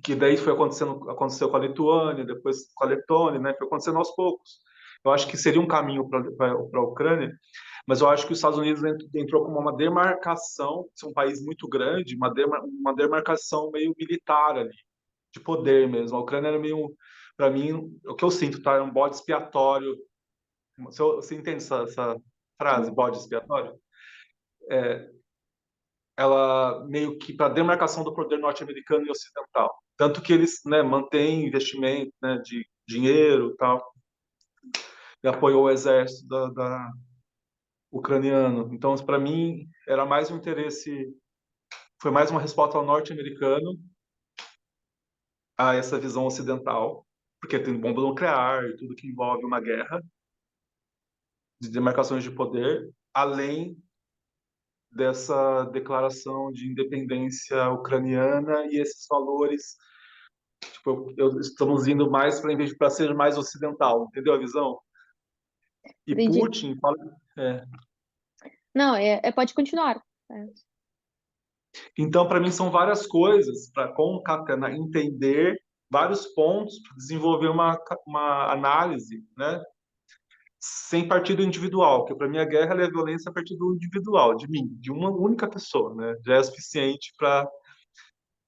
que daí aconteceu com a Lituânia, depois com a Letônia, né, foi acontecendo aos poucos. Eu acho que seria um caminho para a Ucrânia, mas eu acho que os Estados Unidos entrou como uma demarcação, ser um país muito grande, uma demarcação meio militar ali, de poder mesmo. A Ucrânia era meio, para mim, o que eu sinto, tá? É um bode expiatório. Você entende essa frase, Uhum. bode expiatório? Ela meio que para demarcação do poder norte-americano e ocidental. Tanto que eles, né, mantêm investimento, né, de dinheiro, tal, e apoiou o exército da ucraniano. Então, para mim, era mais um interesse, foi mais uma resposta ao norte-americano a essa visão ocidental, porque tem bomba nuclear e tudo que envolve uma guerra de demarcações de poder, além dessa declaração de independência ucraniana e esses valores. Tipo, estamos indo mais para ser mais ocidental, entendeu a visão? E Entendi. Putin fala, é. Não, pode continuar. É. Então, para mim, são várias coisas para concatenar, entender vários pontos, para desenvolver uma análise, né? Sem partir do individual, porque para mim a guerra é a violência a partir do individual, de mim, de uma única pessoa, né? Já é suficiente para.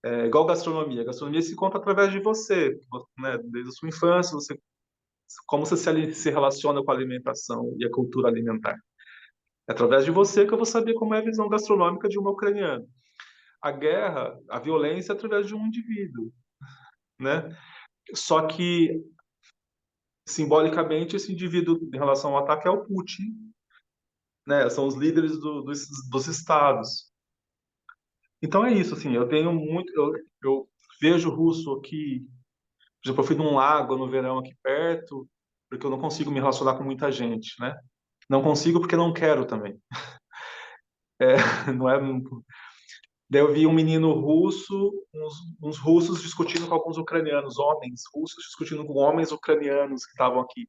É igual gastronomia. A gastronomia se conta através de você, né? Desde a sua infância, como você se relaciona com a alimentação e a cultura alimentar. É através de você que eu vou saber como é a visão gastronômica de uma ucraniana. A guerra, a violência é através de um indivíduo, né? Só que simbolicamente esse indivíduo em relação ao ataque é o Putin, né? São os líderes dos estados. Então é isso, assim. Eu tenho muito, eu vejo russo aqui. Por exemplo, eu fui num lago no verão aqui perto, porque eu não consigo me relacionar com muita gente, né? Não consigo porque não quero também. Não é. Daí eu vi um menino russo, uns russos discutindo com alguns ucranianos, homens russos discutindo com homens ucranianos que estavam aqui.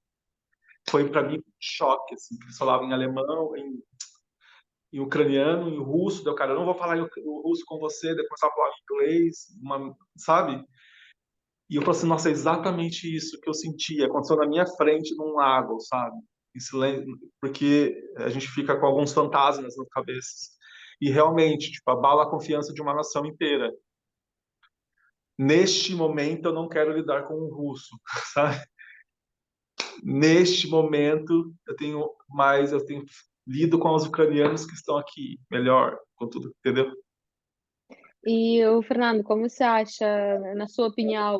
Foi para mim um choque, assim, que eles falavam em alemão, em ucraniano, em russo. Daí o cara, eu não vou falar o russo com você, depois eu falar inglês, sabe? E eu falei assim, nossa, é exatamente isso que eu senti. Aconteceu na minha frente num lago, sabe? Porque a gente fica com alguns fantasmas na cabeça. E realmente, tipo, abala a confiança de uma nação inteira. Neste momento, eu não quero lidar com o russo, sabe? Neste momento, eu tenho lido com os ucranianos que estão aqui, melhor, com tudo, entendeu? E o Fernando, como você acha, na sua opinião,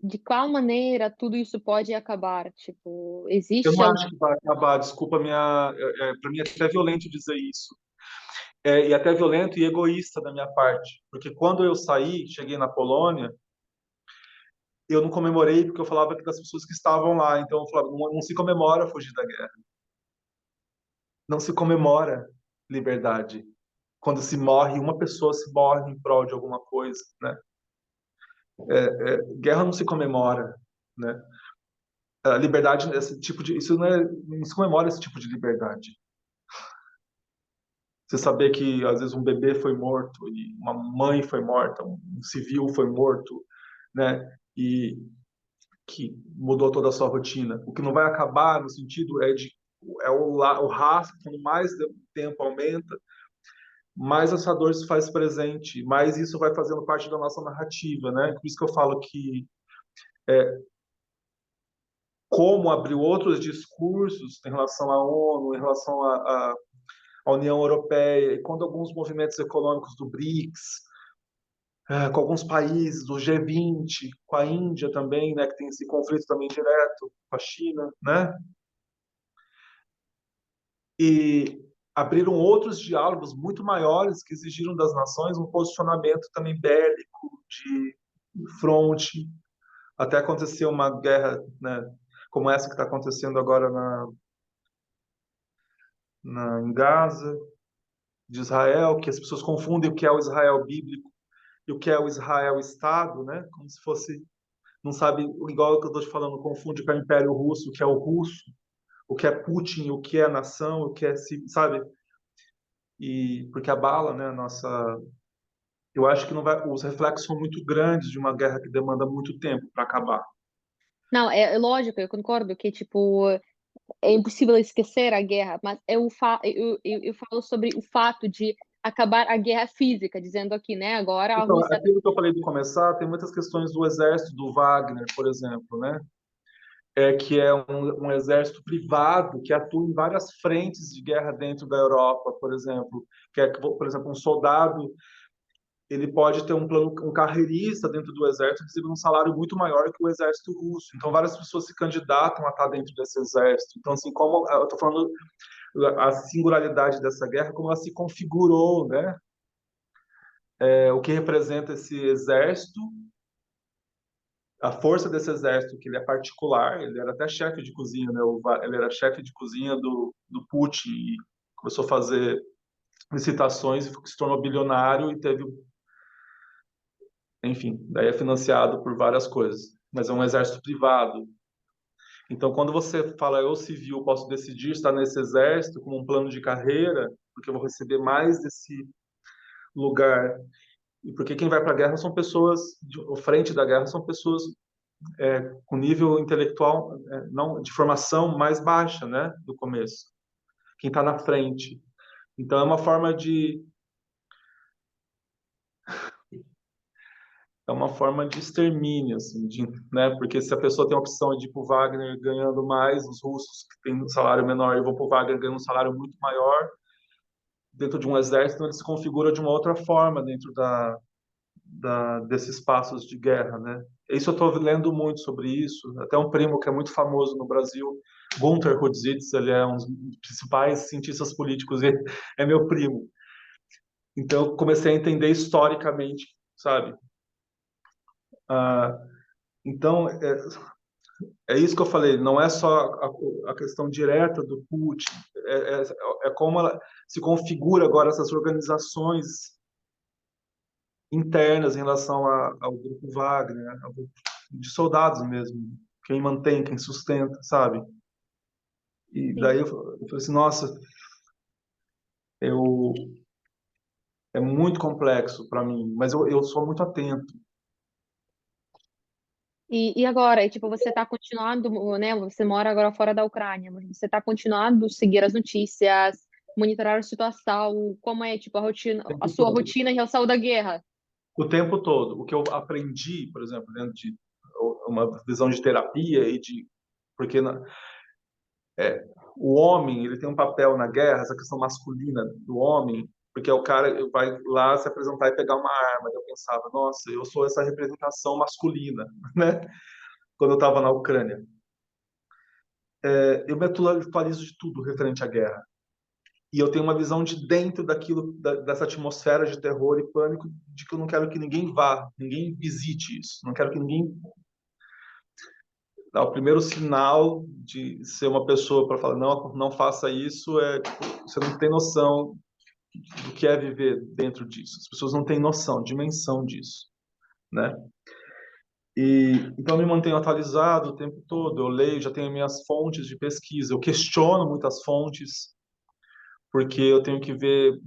de qual maneira tudo isso pode acabar? Tipo, Eu existe não algum... acho que vai acabar, desculpa para mim é até violento dizer isso. E até violento e egoísta da minha parte, porque quando eu saí, cheguei na Polônia, eu não comemorei porque eu falava que das pessoas que estavam lá, então eu falava, não, não se comemora fugir da guerra, não se comemora liberdade. Quando se morre, uma pessoa se morre em prol de alguma coisa, né? Guerra não se comemora, né? A liberdade, esse tipo de, isso não se comemora esse tipo de liberdade. Você saber que às vezes um bebê foi morto e uma mãe foi morta, um civil foi morto, né? E que mudou toda a sua rotina. O que não vai acabar no sentido o rastro, quando mais o tempo aumenta, mais essa dor se faz presente, mais isso vai fazendo parte da nossa narrativa, né? Por isso que eu falo que como abriu outros discursos em relação à ONU, em relação à União Europeia, e quando alguns movimentos econômicos do BRICS, com alguns países do G20, com a Índia também, né, que tem esse conflito também direto com a China, né? E abriram outros diálogos muito maiores que exigiram das nações um posicionamento também bélico, de fronte, até acontecer uma guerra, né, como essa que está acontecendo agora em Gaza, de Israel, que as pessoas confundem o que é o Israel bíblico e o que é o Israel Estado, né? Como se fosse, não sabe, igual que eu estou te falando, confunde com o Império Russo, o que é o russo, o que é Putin, o que é nação, o que é, sabe? E porque abala, né, a nossa. Eu acho que não vai, os reflexos são muito grandes de uma guerra que demanda muito tempo para acabar. Não, é lógico, eu concordo que, tipo, é impossível esquecer a guerra, mas eu falo sobre o fato de acabar a guerra física, dizendo aqui, né? Agora a Então, Rússia. aquilo que eu falei de começar, tem muitas questões do exército, do Wagner, por exemplo, né? Que é um exército privado que atua em várias frentes de guerra dentro da Europa, por exemplo. Por exemplo, um soldado ele pode ter um carreirista dentro do exército, recebendo um salário muito maior que o exército russo. Então, várias pessoas se candidatam a estar dentro desse exército. Então, assim, como eu estou falando a singularidade dessa guerra, como ela se configurou, né? O que representa esse exército, a força desse exército, que ele é particular, ele era até chefe de cozinha, né? Ele era chefe de cozinha do Putin e começou a fazer licitações e se tornou bilionário e teve, enfim, daí é financiado por várias coisas, mas é um exército privado. Então, quando você fala eu civil posso decidir estar nesse exército como um plano de carreira, porque eu vou receber mais desse lugar, e porque quem vai para a guerra são pessoas, à frente da guerra são pessoas com nível intelectual, não de formação mais baixa, né, do começo. Quem está na frente. Então é uma forma de extermínio, assim, né? Porque se a pessoa tem a opção de ir para o Wagner ganhando mais, os russos que têm um salário menor, e vão para o Wagner ganhando um salário muito maior dentro de um exército, ele se configura de uma outra forma dentro desses espaços de guerra, né? Isso eu estou lendo muito sobre isso. Até um primo que é muito famoso no Brasil, Gunther Rudзitz, ele é um dos principais cientistas políticos, ele é meu primo. Então eu comecei a entender historicamente, sabe? Ah, então é isso que eu falei. Não é só a questão direta do Putin, é como ela se configura agora essas organizações internas em relação ao grupo Wagner, ao grupo de soldados mesmo, quem mantém, quem sustenta, sabe? E Sim. daí eu falei assim, nossa, eu é muito complexo para mim, mas eu sou muito atento. E agora, tipo, você está continuando, né? Você mora agora fora da Ucrânia, mas você está continuando a seguir as notícias, monitorar a situação, como é, tipo, O a tempo sua todo. rotina em relação da guerra? O tempo todo. O que eu aprendi, por exemplo, dentro de uma visão de terapia porque o homem ele tem um papel na guerra, essa questão masculina do homem, porque é o cara que vai lá se apresentar e pegar uma arma. Eu pensava, nossa, eu sou essa representação masculina, né? Quando eu estava na Ucrânia. Eu me atualizo de tudo referente à guerra. E eu tenho uma visão de dentro daquilo, dessa atmosfera de terror e pânico, de que eu não quero que ninguém vá, ninguém visite isso. Não quero que ninguém. O primeiro sinal de ser uma pessoa para falar, não, não faça isso, tipo, você não tem noção do que é viver dentro disso. As pessoas não têm noção, dimensão disso, né? Então eu me mantenho atualizado o tempo todo. Eu leio, já tenho minhas fontes de pesquisa. Eu questiono muitas fontes, porque eu tenho que ver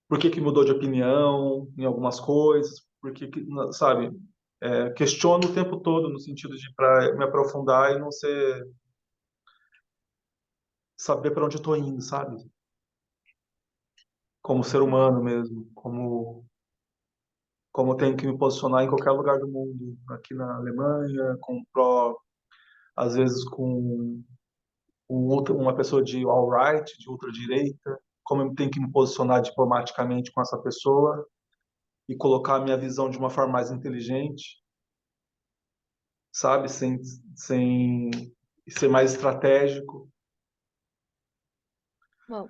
por que que mudou de opinião em algumas coisas, sabe, questiono o tempo todo no sentido de para me aprofundar e não ser saber para onde eu estou indo, sabe? Como ser humano mesmo, como eu tenho que me posicionar em qualquer lugar do mundo, aqui na Alemanha, às vezes uma pessoa de alt-right, de ultradireita, como eu tenho que me posicionar diplomaticamente com essa pessoa e colocar a minha visão de uma forma mais inteligente, sabe? Sem ser mais estratégico. Bom,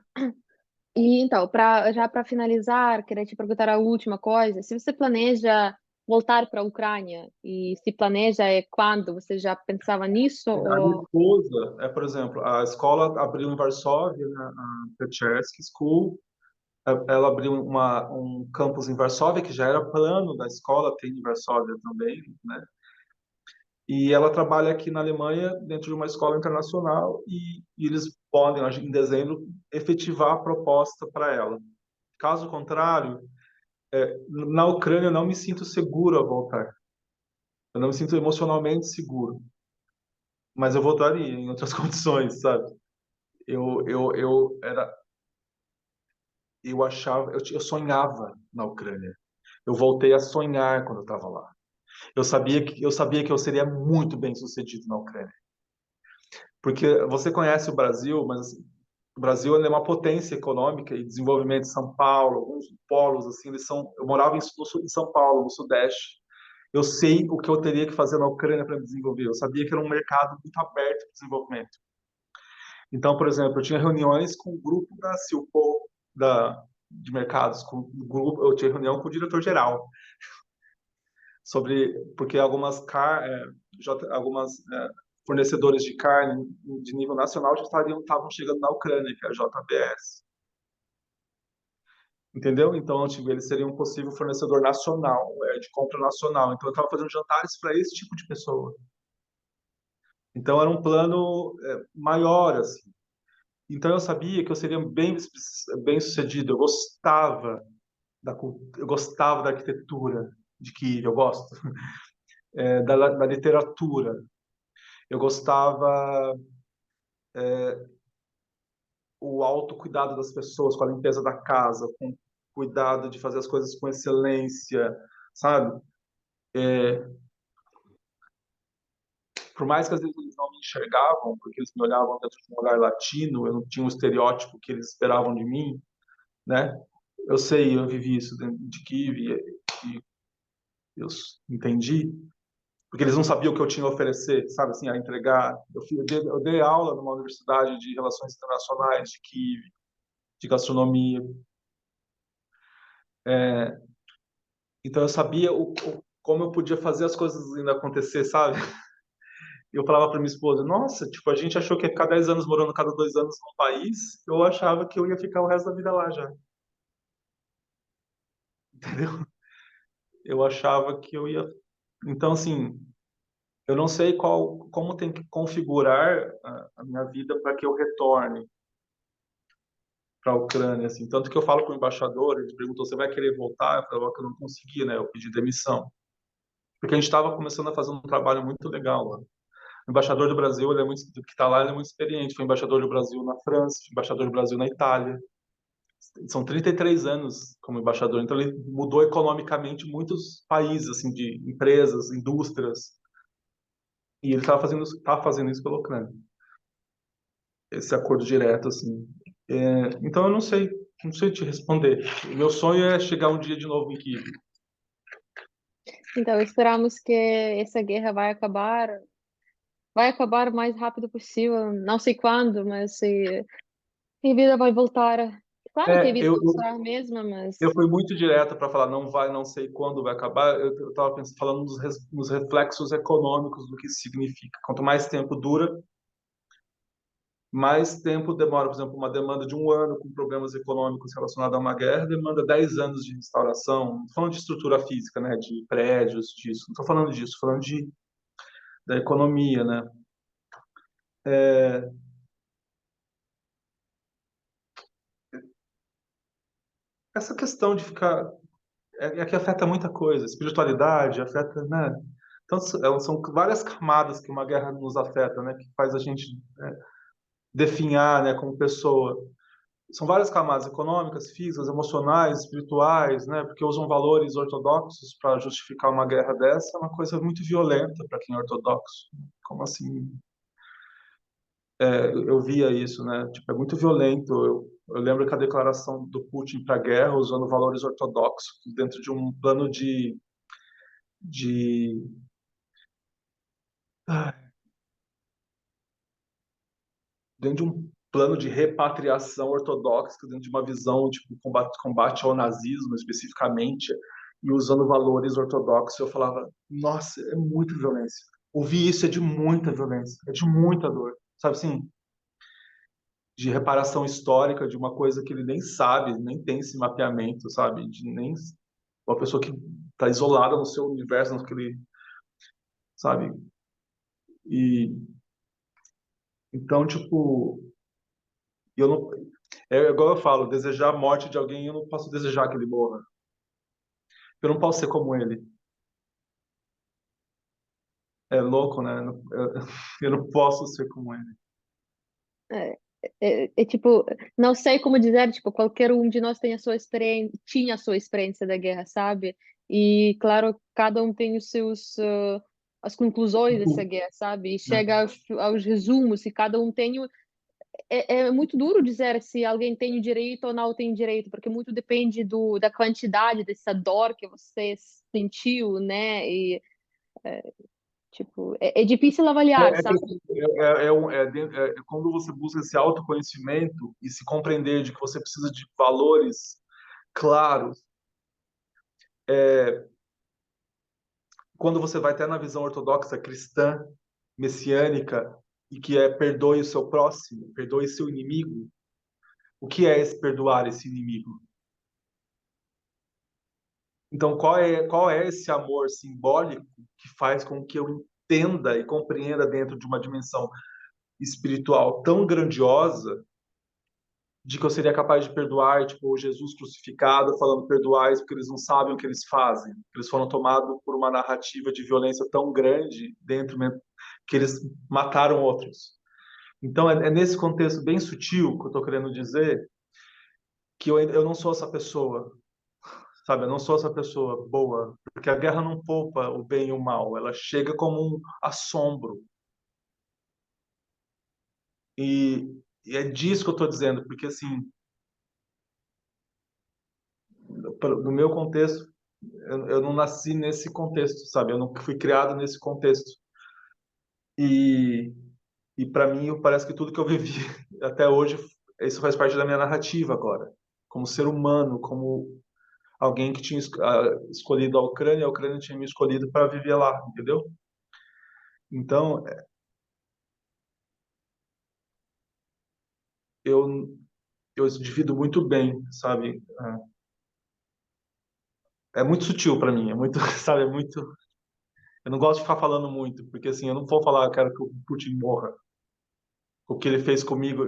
e então, já para finalizar, queria te perguntar a última coisa. Se você planeja voltar para a Ucrânia e se planeja quando? Você já pensava nisso A minha ou esposa, por exemplo, a escola abriu em Varsóvia, né, a Pechersky School, ela abriu um campus em Varsóvia, que já era plano da escola, tem em Varsóvia também, né? E ela trabalha aqui na Alemanha dentro de uma escola internacional e eles podem, em dezembro, efetivar a proposta para ela. Caso contrário, na Ucrânia eu não me sinto seguro a voltar. Eu não me sinto emocionalmente seguro, mas eu voltaria em outras condições, sabe? Eu achava, eu sonhava na Ucrânia. Eu voltei a sonhar quando eu estava lá. Eu sabia que eu seria muito bem sucedido na Ucrânia, porque você conhece o Brasil, mas assim, o Brasil ele é uma potência econômica e desenvolvimento de São Paulo, alguns polos assim, eles são. Eu morava em São Paulo, no Sudeste. Eu sei o que eu teria que fazer na Ucrânia para me desenvolver. Eu sabia que era um mercado muito aberto para desenvolvimento. Então, por exemplo, eu tinha reuniões com o grupo da Silpo, de mercados, com o grupo, eu tinha reunião com o diretor-geral porque algumas fornecedores de carne de nível nacional já estavam chegando na Ucrânia, que é a JBS. Entendeu? Então, tipo, eles seriam um possível fornecedor nacional, de compra nacional. Então, eu estava fazendo jantares para esse tipo de pessoa. Então, era um plano maior, assim. Então, eu sabia que eu seria bem sucedido. Eu gostava da arquitetura de Kiev, eu gosto da literatura. Eu gostava o autocuidado das pessoas, com a limpeza da casa, com o cuidado de fazer as coisas com excelência, sabe? Por mais que às vezes eles não me enxergavam, porque eles me olhavam dentro de um olhar latino, eu não tinha o estereótipo que eles esperavam de mim, né? Eu vivi isso dentro de Kiev e eu entendi, porque eles não sabiam o que eu tinha a oferecer, sabe, assim, a entregar. Eu dei aula numa universidade de relações internacionais de Kiev, de gastronomia. Então eu sabia como eu podia fazer as coisas ainda acontecer, sabe? E eu falava para minha esposa, nossa, tipo, a gente achou que ia ficar 10 anos morando cada 2 anos num país, eu achava que eu ia ficar o resto da vida lá já, entendeu? Eu achava que eu ia. Então, assim, eu não sei como tem que configurar a minha vida para que eu retorne para a Ucrânia, assim. Tanto que eu falo com o embaixador, ele perguntou, você vai querer voltar? Eu falei que eu não conseguia, né? Eu pedi demissão. Porque a gente estava começando a fazer um trabalho muito legal lá. O embaixador do Brasil, que está lá, ele é muito experiente. Foi embaixador do Brasil na França, embaixador do Brasil na Itália. São 33 anos como embaixador. Então, ele mudou economicamente muitos países, assim, de empresas, indústrias. E ele tá fazendo isso pela Ucrânia. Esse acordo direto, assim. Então, eu não sei te responder. O meu sonho é chegar um dia de novo em Kiev. então esperamos que essa guerra vai acabar o mais rápido possível. Não sei quando, mas a vida vai voltar. Claro que a É, vida eu, não será a mesma, Eu mas fui muito direto para falar não vai, não sei quando vai acabar. Eu estava falando nos reflexos econômicos do que isso significa. Quanto mais tempo dura, mais tempo demora. Por exemplo, uma demanda de 1 ano com problemas econômicos relacionados a uma guerra demanda 10 anos de restauração. Não estou falando de estrutura física, né, de prédios, disso. Não estou falando disso. Estou falando da economia, né. essa questão de ficar é que afeta muita coisa, espiritualidade afeta, né? Então são várias camadas que uma guerra nos afeta, né? Que faz a gente definhar, né? Como pessoa. São várias camadas econômicas, físicas, emocionais, espirituais, né? Porque usam valores ortodoxos para justificar uma guerra dessa, é uma coisa muito violenta para quem é ortodoxo. Como assim? Eu via isso, né? Tipo, é muito violento. Eu lembro que a declaração do Putin para a guerra usando valores ortodoxos dentro de um plano de ah, dentro de um plano de repatriação ortodoxa, dentro de uma visão tipo combate ao nazismo especificamente, e usando valores ortodoxos. Eu falava, nossa, é muita violência. Ouvir isso é de muita violência, é de muita dor, sabe assim, de reparação histórica de uma coisa que ele nem sabe, nem tem esse mapeamento, sabe, de nem uma pessoa que está isolada no seu universo, naquele, sabe, e então tipo eu não, é igual eu falo, desejar a morte de alguém, eu não posso desejar que ele morra. Eu não posso ser como ele. É louco, né? Eu não posso ser como ele. É, tipo, não sei como dizer, tipo, qualquer um de nós tem a sua experiência, tinha a sua experiência da guerra, sabe? E, claro, cada um tem os seus, as conclusões dessa guerra, sabe? E chega aos resumos, e cada um tem é muito duro dizer se alguém tem o direito ou não tem direito, porque muito depende da quantidade dessa dor que você sentiu, né? E, tipo, é difícil avaliar, É, é, sabe? quando você busca esse autoconhecimento e se compreender de que você precisa de valores claros. Quando você vai até na visão ortodoxa cristã, messiânica, e que é perdoe o seu próximo, perdoe seu inimigo. O que é esse perdoar esse inimigo? Então, qual é esse amor simbólico que faz com que eu entenda e compreenda dentro de uma dimensão espiritual tão grandiosa de que eu seria capaz de perdoar, tipo, Jesus crucificado falando perdoais porque eles não sabem o que eles fazem. Eles foram tomados por uma narrativa de violência tão grande dentro que eles mataram outros. Então, é nesse contexto bem sutil que eu estou querendo dizer que eu não sou essa pessoa, sabe? Eu não sou essa pessoa boa, porque a guerra não poupa o bem e o mal, ela chega como um assombro. E é disso que eu estou dizendo, porque assim, no meu contexto, eu não nasci nesse contexto, sabe? Eu não fui criado nesse contexto. E, e para mim, parece que tudo que eu vivi até hoje, isso faz parte da minha narrativa agora, como ser humano, como alguém que tinha escolhido a Ucrânia tinha me escolhido para viver lá, entendeu? Então, eu eu divido muito bem, sabe? É muito sutil para mim, é muito, sabe, é muito. Eu não gosto de ficar falando muito, porque assim, eu não vou falar, eu quero que o Putin morra, o que ele fez comigo,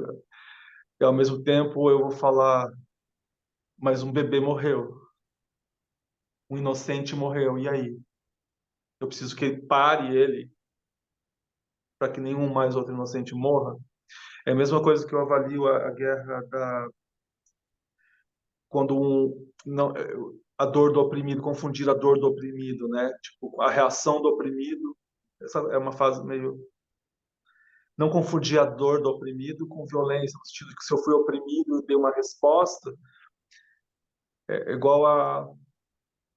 e ao mesmo tempo eu vou falar, mas um bebê morreu, um inocente morreu, e aí? Eu preciso que ele pare ele para que nenhum mais outro inocente morra. É a mesma coisa que eu avalio a guerra quando não, a dor do oprimido, confundir a dor do oprimido, né? Tipo, a reação do oprimido, essa é uma fase meio não confundir a dor do oprimido com violência, no sentido de que se eu fui oprimido e dei uma resposta, é igual a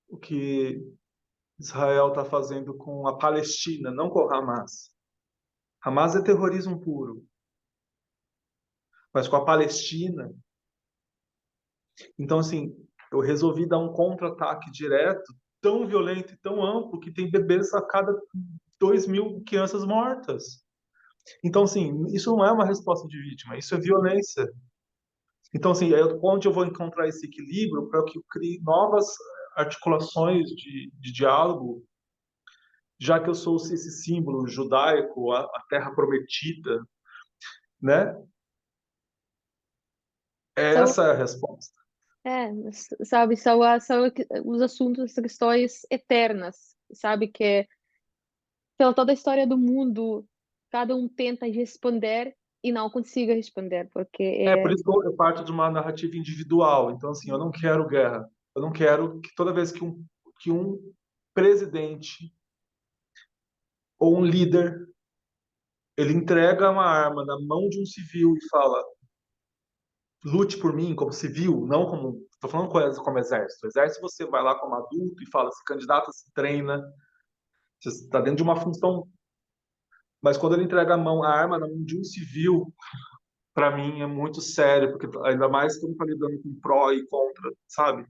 o que Israel está fazendo com a Palestina, não com o Hamas. Hamas é terrorismo puro, mas com a Palestina. Então, assim, eu resolvi dar um contra-ataque direto, tão violento e tão amplo, que tem bebês a cada 2.000 crianças mortas. Então, assim, isso não é uma resposta de vítima, isso é violência. Então, assim, onde eu vou encontrar esse equilíbrio para que eu crie novas articulações de diálogo, já que eu sou esse símbolo judaico, a terra prometida, né? Então, Essa é a resposta. sabe, são os assuntos, as questões eternas, sabe, que pela toda a história do mundo, cada um tenta responder e não consiga responder, porque É por isso que eu parto de uma narrativa individual. Então, assim, eu não quero guerra. Eu não quero que toda vez que um presidente ou um líder ele entrega uma arma na mão de um civil e fala lute por mim como civil, não como estou falando como exército. O exército você vai lá como adulto e fala se candidata, se treina, você está dentro de uma função. Mas quando ele entrega a arma na mão de um civil, para mim é muito sério, porque ainda mais quando está lidando com pró e contra, sabe?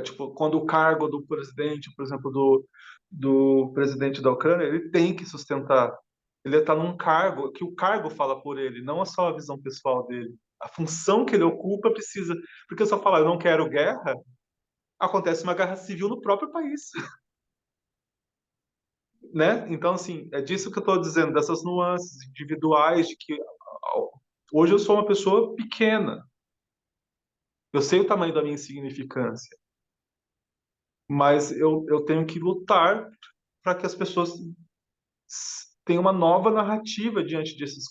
Tipo, quando o cargo do presidente, por exemplo, do presidente da Ucrânia, ele tem que sustentar. Ele está num cargo que o cargo fala por ele, não é só a visão pessoal dele. A função que ele ocupa precisa. Porque se eu falar eu não quero guerra, acontece uma guerra civil no próprio país, né? Então, assim, é disso que eu estou dizendo, dessas nuances individuais, de que hoje eu sou uma pessoa pequena, eu sei o tamanho da minha insignificância, mas eu tenho que lutar para que as pessoas tenham uma nova narrativa diante desses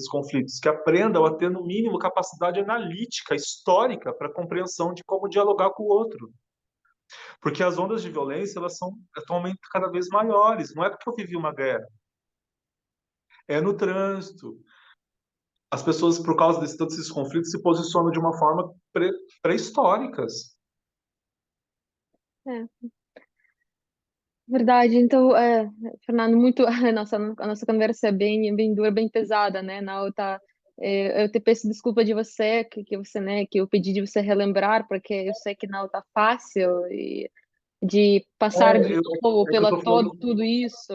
conflitos, que aprendam a ter, no mínimo, capacidade analítica, histórica, para compreensão de como dialogar com o outro. Porque as ondas de violência, elas são atualmente cada vez maiores. Não é porque eu vivi uma guerra, é no trânsito. As pessoas, por causa de todos esses conflitos, se posicionam de uma forma pré-históricas. é, verdade. Então, Fernando, muito a nossa conversa é bem dura, bem pesada, né? Não, tá, eu te peço desculpa de você que você, né, que eu pedi de você relembrar, porque eu sei que não tá fácil e de passar de novo É que eu pela tô falando. tudo isso.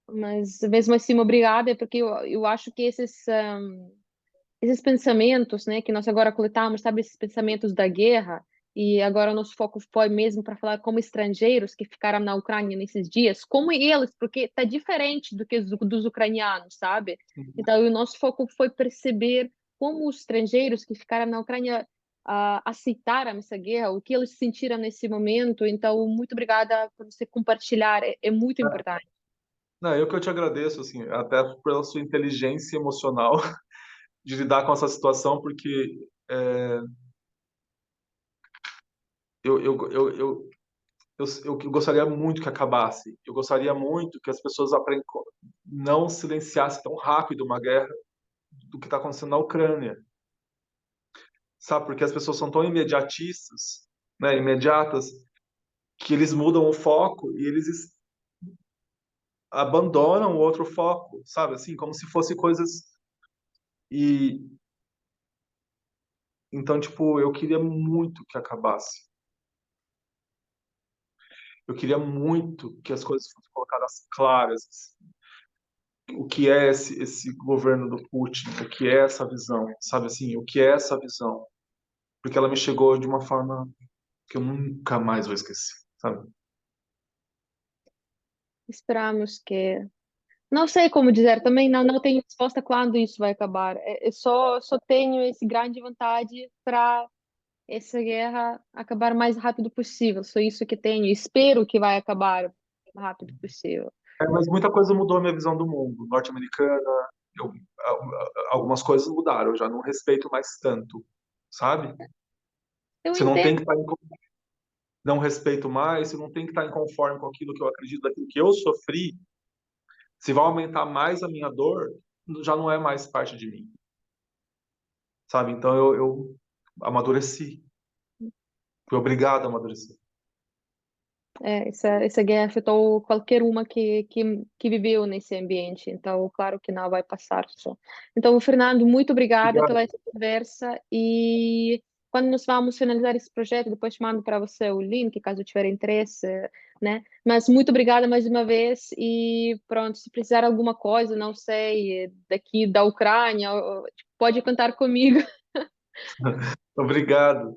Mas mesmo assim, obrigada, porque eu acho que esses pensamentos, né, que nós agora coletamos, sabe, esses pensamentos da guerra, e agora o nosso foco foi mesmo para falar como estrangeiros que ficaram na Ucrânia nesses dias, como eles, porque tá diferente do que dos ucranianos, sabe? Então, o nosso foco foi perceber como os estrangeiros que ficaram na Ucrânia aceitaram essa guerra, o que eles sentiram nesse momento. Então, muito obrigada por você compartilhar, é muito importante. Não, eu que eu te agradeço, assim, até pela sua inteligência emocional de lidar com essa situação, porque eu, eu, eu, eu, eu gostaria muito que acabasse. Eu gostaria muito que as pessoas não silenciassem tão rápido uma guerra do que está acontecendo na Ucrânia, sabe? Porque as pessoas são tão imediatistas, né, imediatas, que eles mudam o foco e eles abandonam o outro foco, sabe? Assim, como se fosse coisas e então, tipo, eu queria muito que acabasse. Eu queria muito que as coisas fossem colocadas claras. O que é esse governo do Putin? O que é essa visão? Sabe assim, o que é essa visão? Porque ela me chegou de uma forma que eu nunca mais vou esquecer, sabe? Esperamos que. Não sei como dizer, também não tenho resposta quando isso vai acabar. Eu só tenho esse grande vontade para essa guerra acabar o mais rápido possível. Só isso que tenho. Espero que vai acabar o mais rápido possível. Mas muita coisa mudou a minha visão do mundo. Norte-americana, algumas coisas mudaram. Eu já não respeito mais tanto, sabe? Eu Você não tem entendo. que estar não respeito mais, você não tem que estar em conforme com aquilo que eu acredito, daquilo que eu sofri. Se vai aumentar mais a minha dor, já não é mais parte de mim, sabe? Então eu amadureci, fui obrigado a amadurecer. Essa guerra afetou qualquer uma que viveu nesse ambiente. Então, claro que não vai passar só. Então, Fernando, muito obrigada pela Obrigado. essa conversa. E quando nós vamos finalizar esse projeto, depois mando para você o link, caso tiver interesse, né? Mas muito obrigada mais uma vez. E pronto, se precisar alguma coisa, não sei, daqui da Ucrânia, pode contar comigo. Obrigado.